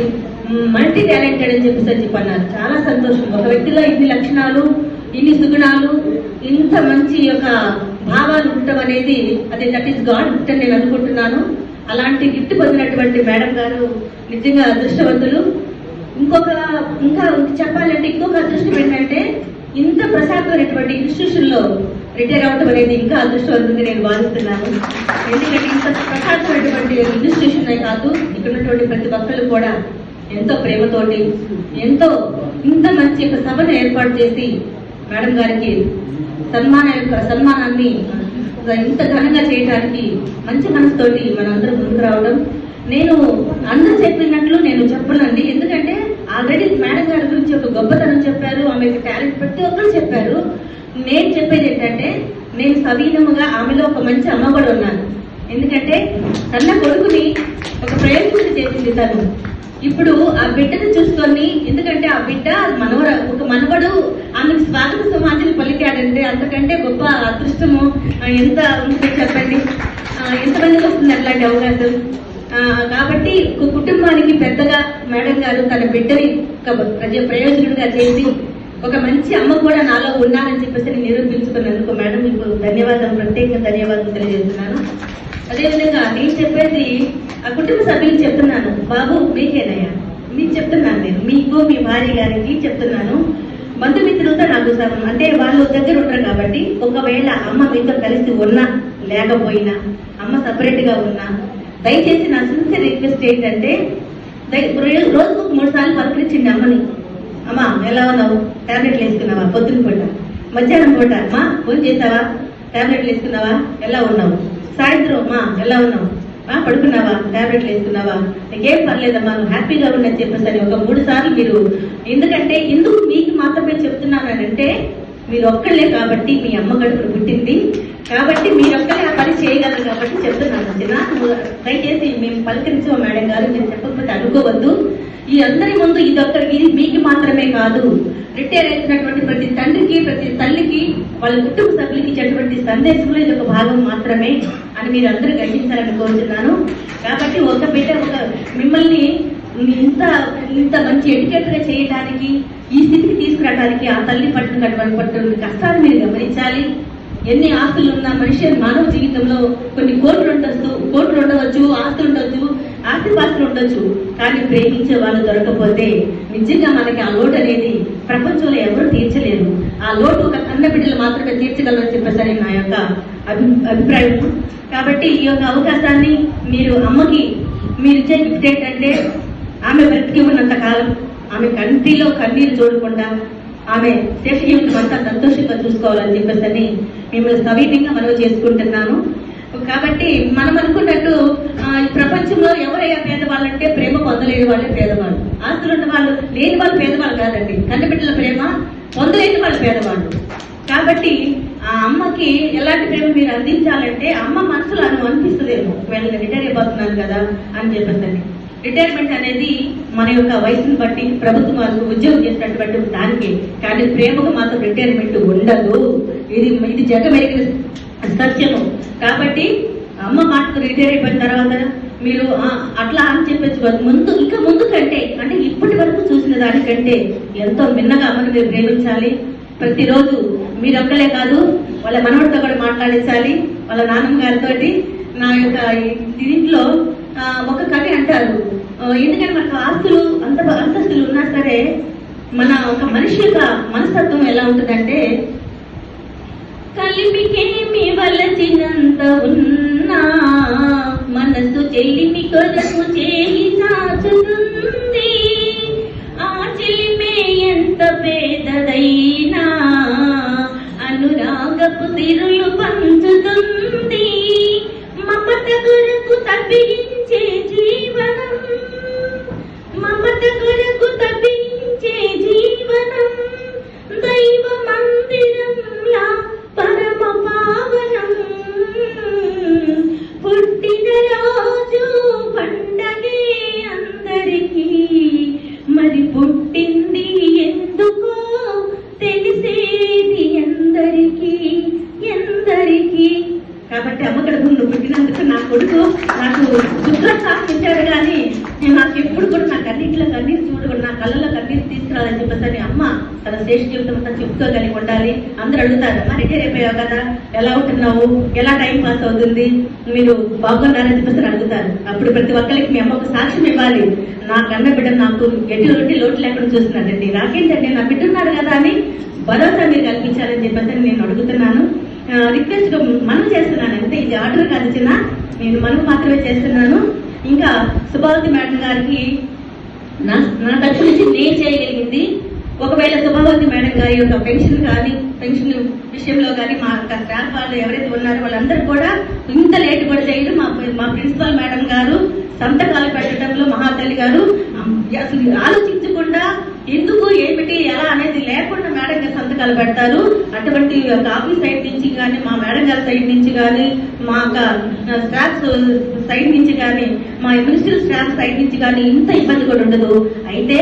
మల్టీ టాలెంటెడ్ అని చెప్పి అన్నారు. చాలా సంతోషం. ఒక వ్యక్తిలో ఇన్ని లక్షణాలు, ఇన్ని సుగుణాలు, ఇంత మంచి యొక్క భావాలు ఉండటం అనేది అది దట్ ఈస్ గాడ్ గిఫ్ట్ అని నేను అనుకుంటున్నాను. అలాంటి గిఫ్ట్ పొందినటువంటి మేడం గారు నిజంగా అదృష్టవంతులు. ఇంకా చెప్పాలంటే ఇంకొక అదృష్టం ఏంటంటే ఇంత ప్రశాంతమైనటువంటి ఇన్స్టిట్యూషన్ లో రిటైర్ అవడం అనేది ఇంకా అదృష్టవంతంగా నేను భావిస్తున్నాను. ఎందుకంటే ఇంత ప్రశాంతమైనటువంటి ఇన్స్టిట్యూషన్ కాదు, ఇక్కడ ఉన్నటువంటి ప్రతి ఒక్కరు కూడా ఎంతో ప్రేమతోటి ఎంతో ఇంత మంచి యొక్క సభను ఏర్పాటు చేసి మేడం గారికి సన్మానాన్ని ఇంత ఘనంగా చేయడానికి మంచి మనసుతోటి మనందరం ముందుకు రావడం. నేను అందరూ చెప్పినట్లు నేను చెప్పనండి, ఎందుకంటే ఆల్రెడీ మేడం గారి గురించి ఒక గొప్పతనం చెప్పారు, ఆమె టాలెంట్ ప్రతి ఒక్కరు చెప్పారు. నేను చెప్పేది ఏంటంటే నేను సవీనముగా ఆమెలో ఒక మంచి అమ్మ కూడా ఉన్నాను. ఎందుకంటే తన కొడుకుని ఒక ప్రయోజనం చేసింది తను. ఇప్పుడు ఆ బిడ్డను చూసుకొని, ఎందుకంటే ఆ బిడ్డ ఒక మనవడు ఆమెకు స్వాగత సమాజాన్ని పలికాడంటే అంతకంటే గొప్ప అదృష్టము ఎంత ఉంటుందో చెప్పండి. ఎంతమందికి వస్తుంది అట్లాంటి అవకాశం? కాబట్టి కుటుంబానికి పెద్దగా మేడం గారు తన బిడ్డని ప్రయోజకుడిగా చేసి ఒక మంచి అమ్మ కూడా నాలో ఉన్నానని చెప్పేసి నేను నిరూపించుకున్నందుకు మేడం మీకు ధన్యవాదాలు, ప్రత్యేకంగా ధన్యవాదాలు తెలియజేస్తున్నాను. అదేవిధంగా నేను చెప్పేది ఆ కుటుంబ సభ్యులకు చెప్తున్నాను, బాబు మీకేనయ్యా, మీకు చెప్తున్నాను, నేను మీకు మీ భార్య గారికి చెప్తున్నాను. బంధుమిత్రులతో నాకు అంటే వాళ్ళు దగ్గర ఉంటారు కాబట్టి ఒకవేళ అమ్మ మీతో కలిసి ఉన్నా లేకపోయినా, అమ్మ సపరేట్ గా ఉన్నా, దయచేసి నా సిన్సియర్ రిక్వెస్ట్ ఏంటంటే రోజుకు 3 సార్లు పలకరించింది అమ్మని. అమ్మా ఎలా ఉన్నావు, టాబ్లెట్లు వేసుకున్నావా, పొద్దున పూట, మధ్యాహ్నం పూట అమ్మా ఫోన్ చేసావా, టాబ్లెట్లు వేసుకున్నావా, ఎలా ఉన్నావు, సాయంత్రం అమ్మా ఎలా ఉన్నావు, పడుకున్నావా, టాబ్లెట్లు వేసుకున్నావా, నీకేం పర్లేదమ్మా, నువ్వు హ్యాపీగా ఉన్నది చెప్పేసి ఒక 3 సార్లు మీరు. ఎందుకంటే ఎందుకు మీకు మాత్రమే చెప్తున్నానంటే మీరు ఒక్కళ్ళే కాబట్టి, మీ అమ్మ కడుపును పుట్టింది కాబట్టి మీరొక్కరే ఆ పని చేయగలరు కాబట్టి చెప్తున్నాను. దయచేసి మేము పలకరించాం మేడం గారు, మీరు చెప్పకపోతే అనుకోవద్దు. ఈ అందరి ముందు ఇది మీకు మాత్రమే కాదు, రిటైర్ అయినటువంటి ప్రతి తండ్రికి, ప్రతి తల్లికి, వాళ్ళ కుటుంబ సభ్యులకి ఇచ్చేటువంటి సందేశంలో ఇది ఒక భాగం మాత్రమే అని మీరు అందరూ గ్రహించాలని కోరుతున్నాను. కాబట్టి ఒక బిడ్డ మిమ్మల్ని ఇంత మంచి ఎడ్యుకేటర్గా చేయడానికి, ఈ స్థితికి తీసుకురావడానికి ఆ తల్లి పట్టినటువంటి కష్టాన్ని మీరు గమనించాలి. ఎన్ని ఆస్తులు ఉన్న మనిషి మానవ జీవితంలో కొన్ని కోట్లు ఉండవచ్చు, ఆస్తులు ఉండొచ్చు, ఆస్తిపాస్తులు ఉండొచ్చు, కానీ ప్రేమించే వాళ్ళు దొరకపోతే నిజంగా మనకి ఆ లోటు అనేది ప్రపంచంలో ఎవరు తీర్చలేరు. ఆ లోటు ఒక కన్న బిడ్డలు మాత్రమే తీర్చగలరని చెప్పేసరి నా యొక్క అభిప్రాయం. కాబట్టి ఈ యొక్క అవకాశాన్ని మీరు అమ్మకి మీరు ఇచ్చే గిఫ్ట్ ఏంటంటే, ఆమె బ్రతికి ఉన్నంత కాలం ఆమె కంటిలో కన్నీరు చూడకుండా ఆమె శేష జీవితం అంతా సంతోషంగా చూసుకోవాలని చెప్పేసి మిమ్మల్ని సవీనంగా మనవి చేసుకుంటున్నాను. కాబట్టి మనం అనుకున్నట్టు ఈ ప్రపంచంలో ఎవరయ్యా పేదవాళ్ళంటే ప్రేమ పొందలేని వాళ్ళే పేదవాళ్ళు. ఆస్తులు ఉన్న వాళ్ళు లేని వాళ్ళు పేదవాళ్ళు కాదండి. కన్నబిడ్డల ప్రేమ పొందలేని వాళ్ళు పేదవాళ్ళు. కాబట్టి ఆ అమ్మకి ఎలాంటి ప్రేమ మీరు అందించాలంటే, అమ్మ మనసులో అనిపిస్తుందేమో వీళ్ళని రిటైర్ అయిపోతున్నాను కదా అని చెప్పేసి. రిటైర్మెంట్ అనేది మన యొక్క వయసును బట్టి ప్రభుత్వం వాళ్ళకు ఉద్యోగం చేసినటువంటి దానికి, కానీ ప్రేమకు మాత్రం రిటైర్మెంట్ ఉండదు. ఇది జగమెరిగిన సత్యము. కాబట్టి అమ్మ మాటకు రిటైర్ అయిపోయిన తర్వాత మీరు అట్లా అని చెప్పచ్చు ఇంకా ముందు కంటే, అంటే ఇప్పటి వరకు చూసిన దానికంటే ఎంతో మిన్నగా అమ్మను మీరు ప్రేమించాలి. ప్రతిరోజు మీరొక్కలే కాదు, వాళ్ళ మనవడితో కూడా మాట్లాడించాలి, వాళ్ళ నాన్నమ్మ గారితో. నా యొక్క దీంట్లో ఒక కవి అంటారు, ఎందుకంటే మనకు అంతస్తులు ఉన్నా సరే మన ఒక మనిషి యొక్క మనస్తత్వం ఎలా ఉంటుందంటే, కలిమికేమి వలచినంత ఉన్నా మనసు చెల్లిమి కొరకు చేయి చాచుతుంది. ఆ చెల్లిమే ఎంత పేదదైనా అనురాగపు తిరులు పంచుతుంది. మమత కొరకు తప్పించే జీవనం, మమత కొరకు తప్పించే జీవనం దైవ మందిరంలా పరమ పావనం. పుట్టిన రోజు పండగే అందరికీ, మరి పుట్టింది ఎందుకో తెలిసేది ఎందరికీ. కాబట్టి అమ్మగడ ముందు పుట్టినందుకు నా కొడుకు నాకు శుభ్రం సాధించాడు, కానీ నేను నాకు ఎప్పుడు కూడా నా కన్నీటిలో కన్నీరు చూడకూడదు, నా కళ్ళలో కన్నీరు తీసుకురాలని చెప్పేసి అమ్మ తన శేష జీవితం అంతా చెప్పుకోగలిగి ఉండాలి. అందరూ అడుగుతారు, అమ్మా రిటైర్ అయిపోయావు కదా, ఎలా ఉంటున్నావు, ఎలా టైం పాస్ అవుతుంది, మీరు బాగున్నారని చెప్పేసి అడుగుతారు. అప్పుడు ప్రతి ఒక్కరికి మీ అమ్మకు సాక్ష్యం ఇవ్వాలి, నా కన్న బిడ్డ నాకు ఎటువంటి లోటు లేకుండా చూస్తున్నాడండి, నాకేంటండి నా బిడ్డ ఉన్నాడు కదా అని భరోసా మీరు కల్పించాలని చెప్పేసి నేను అడుగుతున్నాను. రిక్వెస్ట్ మనం చేస్తున్నాను అంతే, ఇది ఆర్డర్ కాదు చిన్న, నేను మనం మాత్రమే చేస్తున్నాను. ఇంకా సుభావతి మేడం గారికి నా తరఫు నుంచి నేను చేయగలిగింది, ఒకవేళ సుభావతి మేడం గారి యొక్క పెన్షన్ విషయంలో కానీ మా స్టాఫ్ వాళ్ళు ఎవరైతే ఉన్నారో వాళ్ళందరూ కూడా ఇంత లేట్ కూడా చేయడం, మా ప్రిన్సిపల్ మేడం గారు సంతకాలు పెట్టడంలో మహాతల్లి గారు అసలు ఆలోచించకుండా ఎందుకు ఏమిటి ఎలా అనేది లేకుండా మేడం గారు సంతకాలు పెడతారు. అటువంటి ఆఫీస్ సైడ్ నుంచి కానీ, మా మేడం గారి సైడ్ నుంచి కానీ, మా స్టాఫ్ సైడ్ నుంచి కానీ, మా మినిస్టర్ స్టాఫ్ సైడ్ నుంచి కానీ ఇంత ఇబ్బంది కూడా ఉండదు. అయితే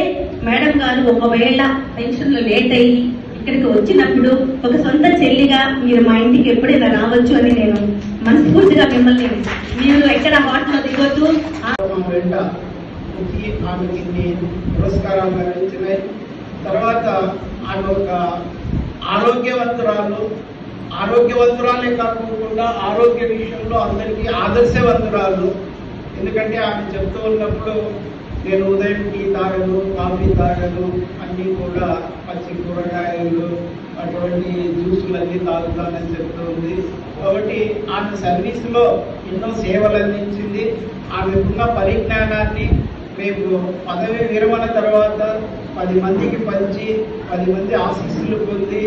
మేడం గారు ఒకవేళ పెన్షన్లు లేట్ అయ్యి ఇక్కడికి వచ్చినప్పుడు ఒక సొంత చెల్లిగా మీరు మా ఇంటికి ఎప్పుడైనా రావచ్చు అని నేను మనస్ఫూర్తిగా మిమ్మల్ని, మీరు ఎక్కడ వాటిలో దిగొద్దు. ఆమెకి ఇన్ని పురస్కారాలు లభించినాయి. తర్వాత ఆమె ఒక ఆరోగ్యవంతురాలే కాకుండా ఆరోగ్య విషయంలో అందరికీ ఆదర్శవంతురాలు. ఎందుకంటే ఆమె చెప్తూ ఉన్నప్పుడు నేను ఉదయం టీ తాగను, కాఫీ తాగను, అన్నీ కూడా పచ్చి కూరగాయలు అటువంటి జ్యూసులన్నీ తాగుతానని చెప్తూ ఉంది. కాబట్టి ఆమె సర్వీసులో ఎన్నో సేవలు అందించింది. ఆమెకున్న పరిజ్ఞానాన్ని మేము పదవి విరమణ తర్వాత 10 మందికి పంచి 10 మంది ఆశీస్సులు పొంది,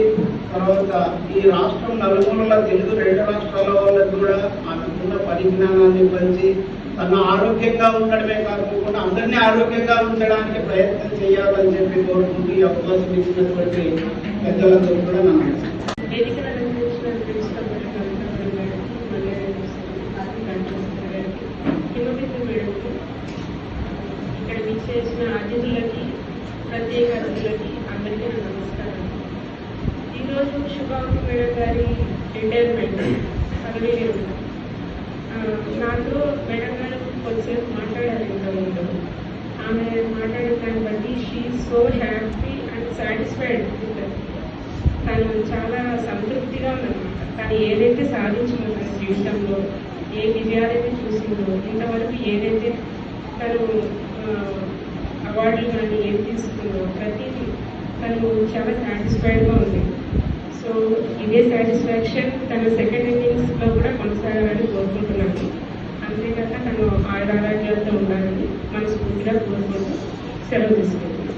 తర్వాత ఈ రాష్ట్రం నలుమూలల తెలుగు 2 రాష్ట్రాల వాళ్ళకు కూడా ఆమెకున్న పరిజ్ఞానాన్ని పంచి తను ఆరోగ్యంగా ఉండడమే కాకుండా అందరినీ ఆరోగ్యంగా ఉంచడానికి ప్రయత్నం చేయాలని చెప్పి కోరుకుంటూ ఈ అవకాశం ఇచ్చినటువంటి పెద్దలందరూ కూడా నమస్కారం. ఇక్కడ విచ్చేసిన అతిథులకి ప్రత్యేక అతిథులకి అందరికీ నమస్కారం. ఈరోజు శుభాంగి మేడం గారి రిటైర్మెంట్ పదవి విరమణ. నాతో మేడం గారు కొంచెంసేపు మాట్లాడారు ఇంతకుముందు. ఆమె మాట్లాడిన దాన్ని బట్టి she so happy and satisfied. తను చాలా సంతృప్తిగా ఉందన్నమాట. తను ఏదైతే సాధించిందో తన జీవితంలో, ఏ విజయాలైతే చూసిందో, ఇంతవరకు ఏదైతే తను అవార్డులు కానీ ఏం తీసుకుందో ప్రతిదీ తను చాలా సాటిస్ఫైడ్గా ఉంది. సో ఇదే సాటిస్ఫాక్షన్ తన సెకండ్ ఇన్నింగ్స్లో కూడా కొనసాగాలని కోరుకుంటున్నాను. అంతేకాక తను ఆరోగ్యాలతో ఉండాలని మనస్ఫూర్తిగా కోరుకుంటూ సెలవు తీసుకుంటున్నాను.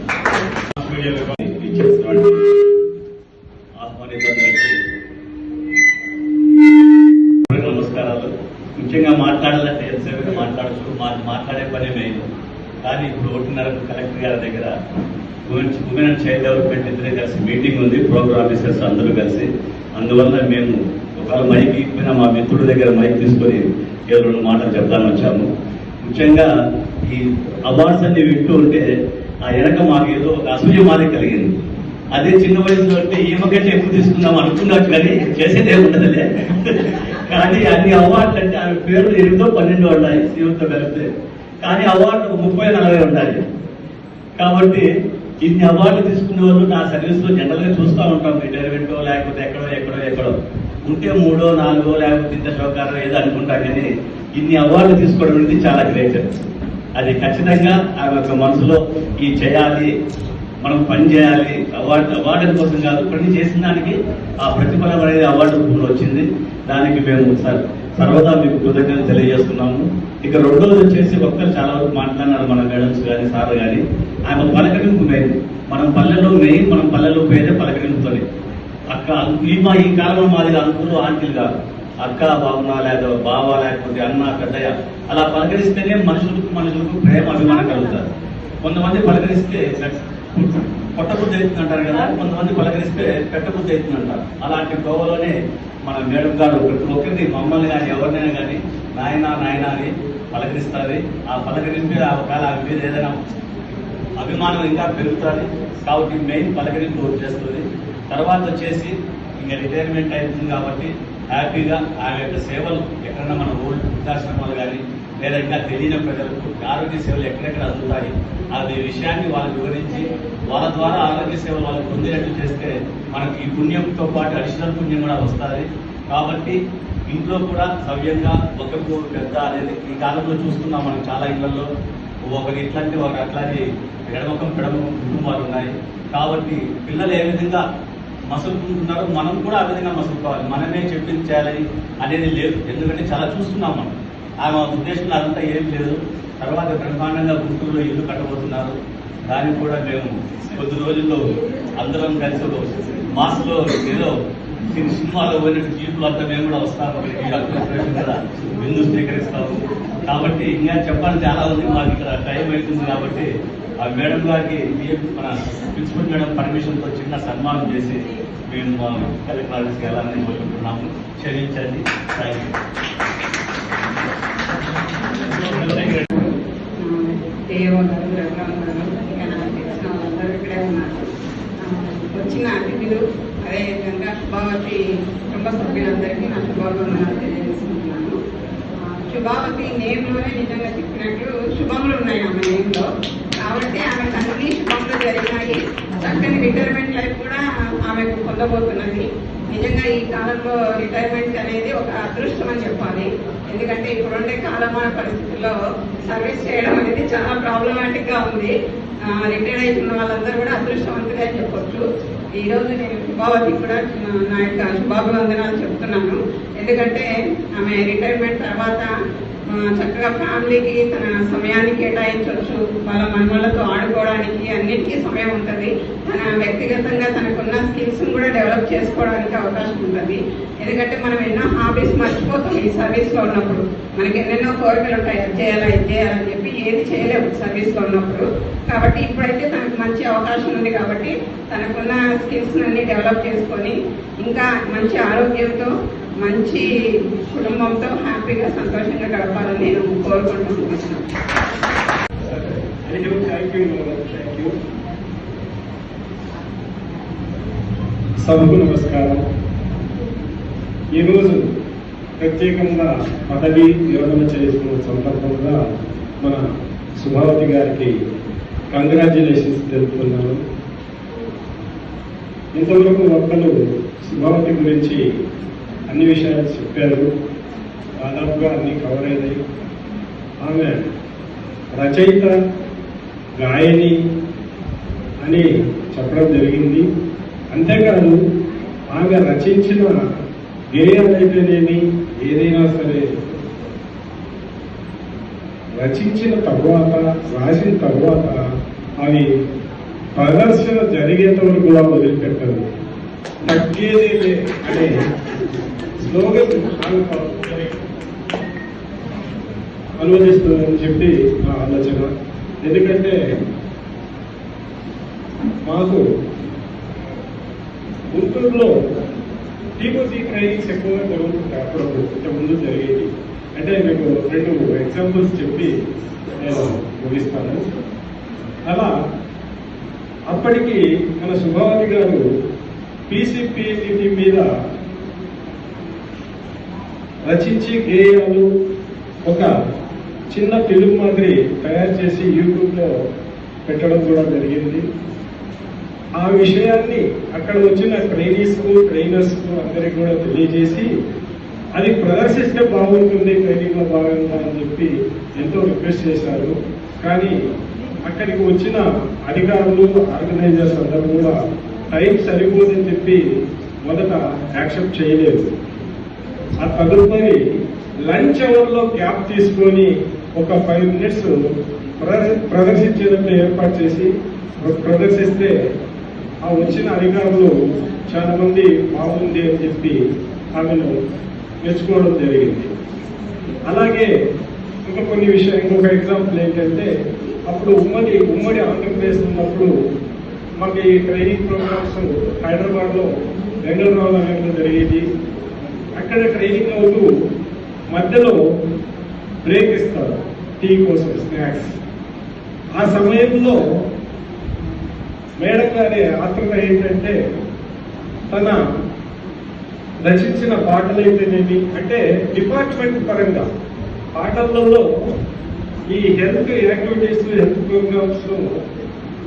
నమస్కారాలు. ముఖ్యంగా మాట్లాడాలంటే ఎంతసేపు మాట్లాడచ్చు, మాట్లాడే పని లేదు. కానీ ఇప్పుడు 1:30 కలెక్టర్ గారి దగ్గర ఉమెన్ అండ్ చైల్డ్ డెవలప్మెంట్ ఇద్దరే కలిసి మీటింగ్ ఉంది, ప్రోగ్రామ్ ఆఫీసర్స్ అందరూ కలిసి. అందువల్ల మేము ఒకవేళ మైక్ ఇప్పిన మా మిత్రుడి దగ్గర మైక్ తీసుకొని 2 మాటలు చెప్తాను వచ్చాము. ముఖ్యంగా ఈ అవార్డ్స్ అన్ని వింటూ ఉంటే ఆ వెనక మాకు ఏదో ఒక అసూయ మాది కలిగింది. అదే చిన్న వయసులో అంటే ఈమెకంటే ఎక్కువ తీసుకుందాం అనుకున్నట్టు కానీ చేసేదే ఉండదులే. కానీ అన్ని అవార్డులు అంటే ఆమె పేర్లు 8-12 ఉన్నాయి సీఎంతో కలిపితే. కానీ అవార్డు 30-40 ఉండాలి. కాబట్టి ఇన్ని అవార్డులు తీసుకునే వాళ్ళు నా సర్వీస్లో జనరల్గా చూస్తూ ఉంటాం. రిటైర్మెంటో లేకపోతే ఎక్కడో ఉంటే 3-4 లేకపోతే ఇంత షోకారో ఏదో అనుకుంటాం. కానీ ఇన్ని అవార్డులు తీసుకోవడం అనేది చాలా గ్రేట్. అది ఖచ్చితంగా ఆమె యొక్క మనసులో ఈ చేయాలి, మనం పని చేయాలి, అవార్డు కోసం కాదు, పని చేసిన దానికి ఆ ప్రతిఫలం అనేది అవార్డు రూపంలో వచ్చింది. దానికి మేము సర్వదా మీకు కృతజ్ఞతలు తెలియజేస్తున్నాము. ఇక రెండోది వచ్చేసి ఒక్కరు చాలా వరకు మాట్లాడినారు మన మేడమ్స్ కానీ సార్ కానీ. ఆమె పలకరింపు మెయిన్. మనం పల్లెల్లో పోయేదే పలకరింపుతోనే. అక్క ఈ కాలంలో మాది అంకులు ఆంటీలు కాదు, అక్క బాబునా లేదా బావ లేకపోతే అన్న పెద్దయ్య అలా పలకరిస్తేనే మనుషులకు ప్రేమ అభిమానం కలుగుతారు. కొంతమంది పలకరిస్తే పొట్టబుద్ధి అవుతుంది అంటారు కదా, కొంతమంది పలకరిస్తే పెట్టబుద్ధి అవుతుంది అంటారు. అలాంటి గోవలోనే మన మేడం గారు ప్రతి ఒక్కరిని మమ్మల్ని కానీ ఎవరినైనా కానీ నాయన అని పలకరిస్తుంది. ఆ పలకరింపే ఒకవేళ ఆమె మీద ఏదైనా అభిమానం ఇంకా పెరుగుతుంది. కాబట్టి మెయిన్ పలకరింపు చేస్తుంది. తర్వాత వచ్చేసి ఇంకా రిటైర్మెంట్ అవుతుంది కాబట్టి హ్యాపీగా ఆమె యొక్క సేవలు ఎక్కడన్నా మన వృద్ధాశ్రమాలు కానీ లేదా ఇంకా తెలియని ప్రజలకు ఆరోగ్య సేవలు ఎక్కడెక్కడ అందుతాయి అది విషయాన్ని వాళ్ళకి వివరించి వాళ్ళ ద్వారా ఆరోగ్య సేవలు వాళ్ళకి పొందేటట్టు చేస్తే మనకి ఈ పుణ్యంతో పాటు అడిషనల్ పుణ్యం కూడా వస్తుంది. కాబట్టి ఇంట్లో కూడా సవ్యంగా ఒకరికి పెద్ద అనేది ఈ కాలంలో చూస్తున్నాం. మనం చాలా ఇళ్లలో ఒకరి ఇట్లాంటి ఒకరు అట్లాంటి ఎడమకం కుటుంబాలు ఉన్నాయి. కాబట్టి పిల్లలు ఏ విధంగా మసులుకుంటున్నారో మనం కూడా ఆ విధంగా మసులుకోవాలి. మనమే చెప్పించాలి అనేది లేదు. ఎందుకంటే చాలా చూస్తున్నాం మనం. ఆమె ఉద్దేశంలో అదంతా ఏం లేదు. తర్వాత బ్రహ్మాండంగా గుంటూరులో ఇల్లు కట్టబోతున్నారు. దానికి కూడా మేము కొద్ది రోజుల్లో అందరం కలిసి మాస్లో ఏదో సినిమాలో పోయినట్టు జీపులు అంతా మేము కూడా వస్తాము. కదా విందు స్వీకరిస్తాము. కాబట్టి ఇంకా చెప్పాలి చాలా ఉంది. మాకు ఇక్కడ టైం అవుతుంది కాబట్టి ఆ మేడం గారికి మన ప్రిన్సిపల్ మేడం పర్మిషన్తో చిన్న సన్మానం చేసి మేము మా కలెక్టర్ ఆఫీస్కి వెళ్ళాలని కోరుకుంటున్నాము. క్షమించండి. Thank you. వచ్చిన అతిథులు అదేవిధంగా శుభావతి కుటుంబ సభ్యులందరికీ నా శుభాభివందనాలు తెలియజేసుకుంటున్నాను. శుభావతి నేమ్లోనే నిజంగా చెప్పినట్టు శుభములు ఉన్నాయి ఆమె నేమ్లో. కాబట్టి ఆమె అన్ని శుభములు జరిగినాయి. చక్కని రిటైర్మెంట్ లైఫ్ కూడా ఆమెకు పొందబోతున్నది. నిజంగా ఈ కాలంలో రిటైర్మెంట్ అనేది ఒక అదృష్టం అని చెప్పాలి. ఎందుకంటే ఇప్పుడుండే కాలమాన పరిస్థితుల్లో సర్వీస్ చేయడం అనేది చాలా ప్రాబ్లమాటిక్ గా ఉంది. రిటైర్ అయిపోయిన వాళ్ళందరూ కూడా అదృష్టవంతులే అని చెప్పొచ్చు. ఈ రోజు నేను శుభావతికి కూడా నా యొక్క శుభాభివందనాలు చెప్తున్నాను. ఎందుకంటే ఆమె రిటైర్మెంట్ తర్వాత చక్కగా ఫ్యామిలీకి తన సమయాన్ని కేటాయించవచ్చు. వాళ్ళ మనవళ్ళతో ఆడుకోవడానికి అన్నిటికీ సమయం ఉంటుంది. తన వ్యక్తిగతంగా తనకున్న స్కిల్ స్కిల్స్ కూడా డెవలప్ చేసుకోవడానికి అవకాశం ఉంటుంది. ఎందుకంటే మనం ఎన్నో హాబీస్ మర్చిపోతాం ఈ సర్వీస్లో ఉన్నప్పుడు. మనకి ఎన్నెన్నో కోరికలు ఉంటాయి, అది చేయాలని చెప్పి ఏది చేయలేము సర్వీస్లో ఉన్నప్పుడు. కాబట్టి ఇప్పుడైతే తనకు మంచి అవకాశం ఉంది కాబట్టి తనకున్న స్కిల్స్ అన్ని డెవలప్ చేసుకొని ఇంకా మంచి ఆరోగ్యంతో మంచి కుటుంబంతో హ్యాపీగా సంతోషంగా గడపాలని నేను కోరుకుంటున్నాను. Thank you. సభకు నమస్కారం. ఈరోజు ప్రత్యేకంగా పదవి విరమణ చేసుకున్న సందర్భంగా మన సుభావతి గారికి కంగ్రాచ్యులేషన్స్ తెలుపుతున్నాను. ఇంతవరకు ఒక్కరు సుభావతి గురించి అన్ని విషయాలు చెప్పారు, దాదాపుగా అన్ని కవర్ అయినాయి. ఆమె రచయిత, గాయని అని చెప్పడం జరిగింది. అంతేకాదు ఆమె రచించిన గేయాలైతేనేమి ఏదైనా సరే రచించిన తర్వాత, రాసిన తర్వాత అవి ప్రదర్శన జరిగేంత వరకు కూడా వదిలిపెట్టదు. తగ్గేదే అనే స్లోగన్ అనువదిస్తుందని చెప్పి నా ఆలోచన. ఎందుకంటే మాకు గుంటూరులో టీఓసీ ట్రైనింగ్స్ ఎక్కువగా జరుగుతుంటాయి. అప్పుడప్పుడు ఇంతకుముందు జరిగేది. అంటే మీకు 2 ఎగ్జాంపుల్స్ చెప్పి నేను ముగిస్తాను. అలా అప్పటికి మన సుభావతి గారు పీసీపీటీ మీద రచించి గేయాలు ఒక చిన్న ఫిల్మ్ మాదిరి తయారు చేసి యూట్యూబ్లో పెట్టడం కూడా జరిగింది. ఆ విషయాన్ని అక్కడ వచ్చిన ట్రైనర్స్కు అందరికి కూడా తెలియజేసి అది ప్రదర్శిస్తే బాగుంటుంది ట్రైనింగ్లో భాగంగా అని చెప్పి ఎంతో రిక్వెస్ట్ చేశారు. కానీ అక్కడికి వచ్చిన అధికారులు, ఆర్గనైజర్స్ అందరూ కూడా టైం సరిపోదని చెప్పి మొదట యాక్సెప్ట్ చేయలేదు. ఆ తదుపరి లంచ్ అవర్లో గ్యాప్ తీసుకొని ఒక 5 minutes ప్రదర్శించేటట్టు ఏర్పాటు చేసి ప్రదర్శిస్తే ఆ వచ్చిన అధికారులు చాలా మంది బాగుంది అని చెప్పి ఆమెను మెచ్చుకోవడం జరిగింది. అలాగే ఇంకొక ఎగ్జాంపుల్ ఏంటంటే అప్పుడు ఉమ్మడి ఆంధ్రప్రదేశ్ ఉన్నప్పుడు మాకు ఈ ట్రైనింగ్ ప్రోగ్రామ్స్ హైదరాబాద్లో బెంగళూరు నగరంలో జరిగేది. అక్కడ ట్రైనింగ్ అవుతూ మధ్యలో బ్రేక్ ఇస్తారు టీ కోసం, స్నాక్స్. ఆ సమయంలో మేడం గారి ఆత్రత ఏంటంటే తన రచించిన పాటలైతేనేమి, అంటే డిపార్ట్మెంట్ పరంగా పాటలలో ఈ హెల్త్ యాక్టివిటీస్, హెల్త్ ప్రోగ్రామ్స్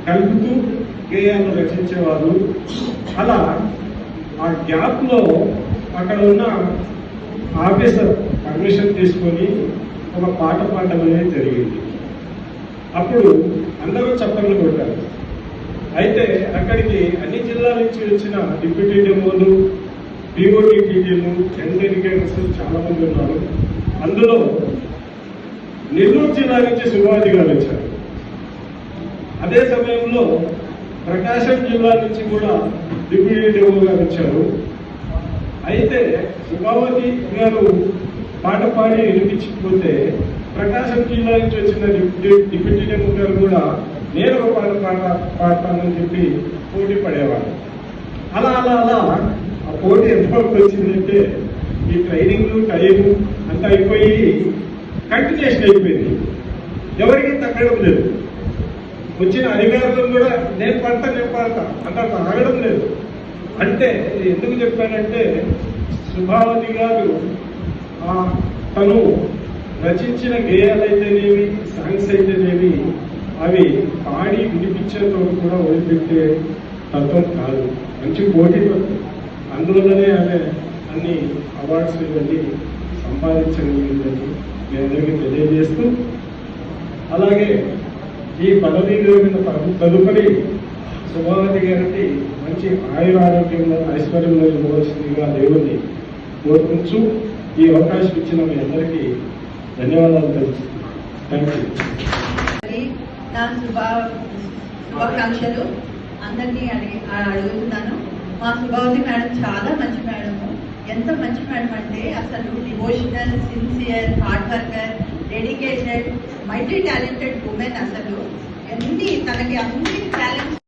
కలుపుతూ గేయాలను రచించేవారు. అలా ఆ గ్యాప్ లో అక్కడ ఉన్న ఆఫీసర్ పర్మిషన్ తీసుకొని ఒక పాట పాడడం అనేది జరిగింది. అప్పుడు అందరూ చప్పట్లు కొట్టారు. అయితే అక్కడికి అన్ని జిల్లాల నుంచి వచ్చిన డిప్యూటీ డెమోలు, పిఓటీటీలు, యంగ్ ఎడ్యుకేటర్స్ చాలా మంది ఉన్నారు. అందులో నెల్లూరు జిల్లా నుంచి సుభావతి గారు వచ్చారు. అదే సమయంలో ప్రకాశం జిల్లా నుంచి కూడా డిప్యూటీ డెమో గారు వచ్చారు. అయితే సుభావతి గారు పాట పాడి వినిపించకపోతే ప్రకాశం జిల్లా నుంచి వచ్చిన డిప్యూటీ డెమో గారు కూడా నేను ఒక పాట పాడతానని చెప్పి పోటీ పడేవాడు. అలా అలా అలా ఆ పోటీ ఎంతవరకు వచ్చిందంటే ఈ ట్రైనింగ్ టైము అంతా అయిపోయి కంటిన్యూషన్ అయిపోయింది. ఎవరికి తగ్గడం లేదు. వచ్చిన అధికారులు కూడా నేను పాడతా అంత ఆగడం లేదు. అంటే ఎందుకు చెప్పానంటే సుభావతి గారు తను రచించిన గేయాలైతేనేమి, సాంగ్స్ అయితేనేమి అవి పాడి వినిపించేంత కూడా వదిలిపెట్టే తత్వం కాదు. మంచి పోటీ అందువల్లనే ఆమె అన్ని అవార్డ్స్ ఇవన్నీ సంపాదించగలిగిందని మీ అందరికీ తెలియజేస్తూ, అలాగే ఈ పదవీ విరమణ తదుపరి సుభావతి గారికి మంచి ఆయురారోగ్యంలో, ఐశ్వర్యంలో ఇవ్వవలసిందిగా దేవుణ్ణి కోరుకుంటూ ఈ అవకాశం ఇచ్చిన మీ అందరికీ ధన్యవాదాలు తెలుస్తున్నాను. Thank you. నా శుభాకాంక్షలు అందరినీ అడుగుతున్నాను. మా సుభావతి మేడం చాలా మంచి మేడము. ఎంత మంచి మేడం అంటే అసలు devotional, sincere, hard worker, dedicated, multi talented women. అసలు తనకి అన్ని టాలెంట్స్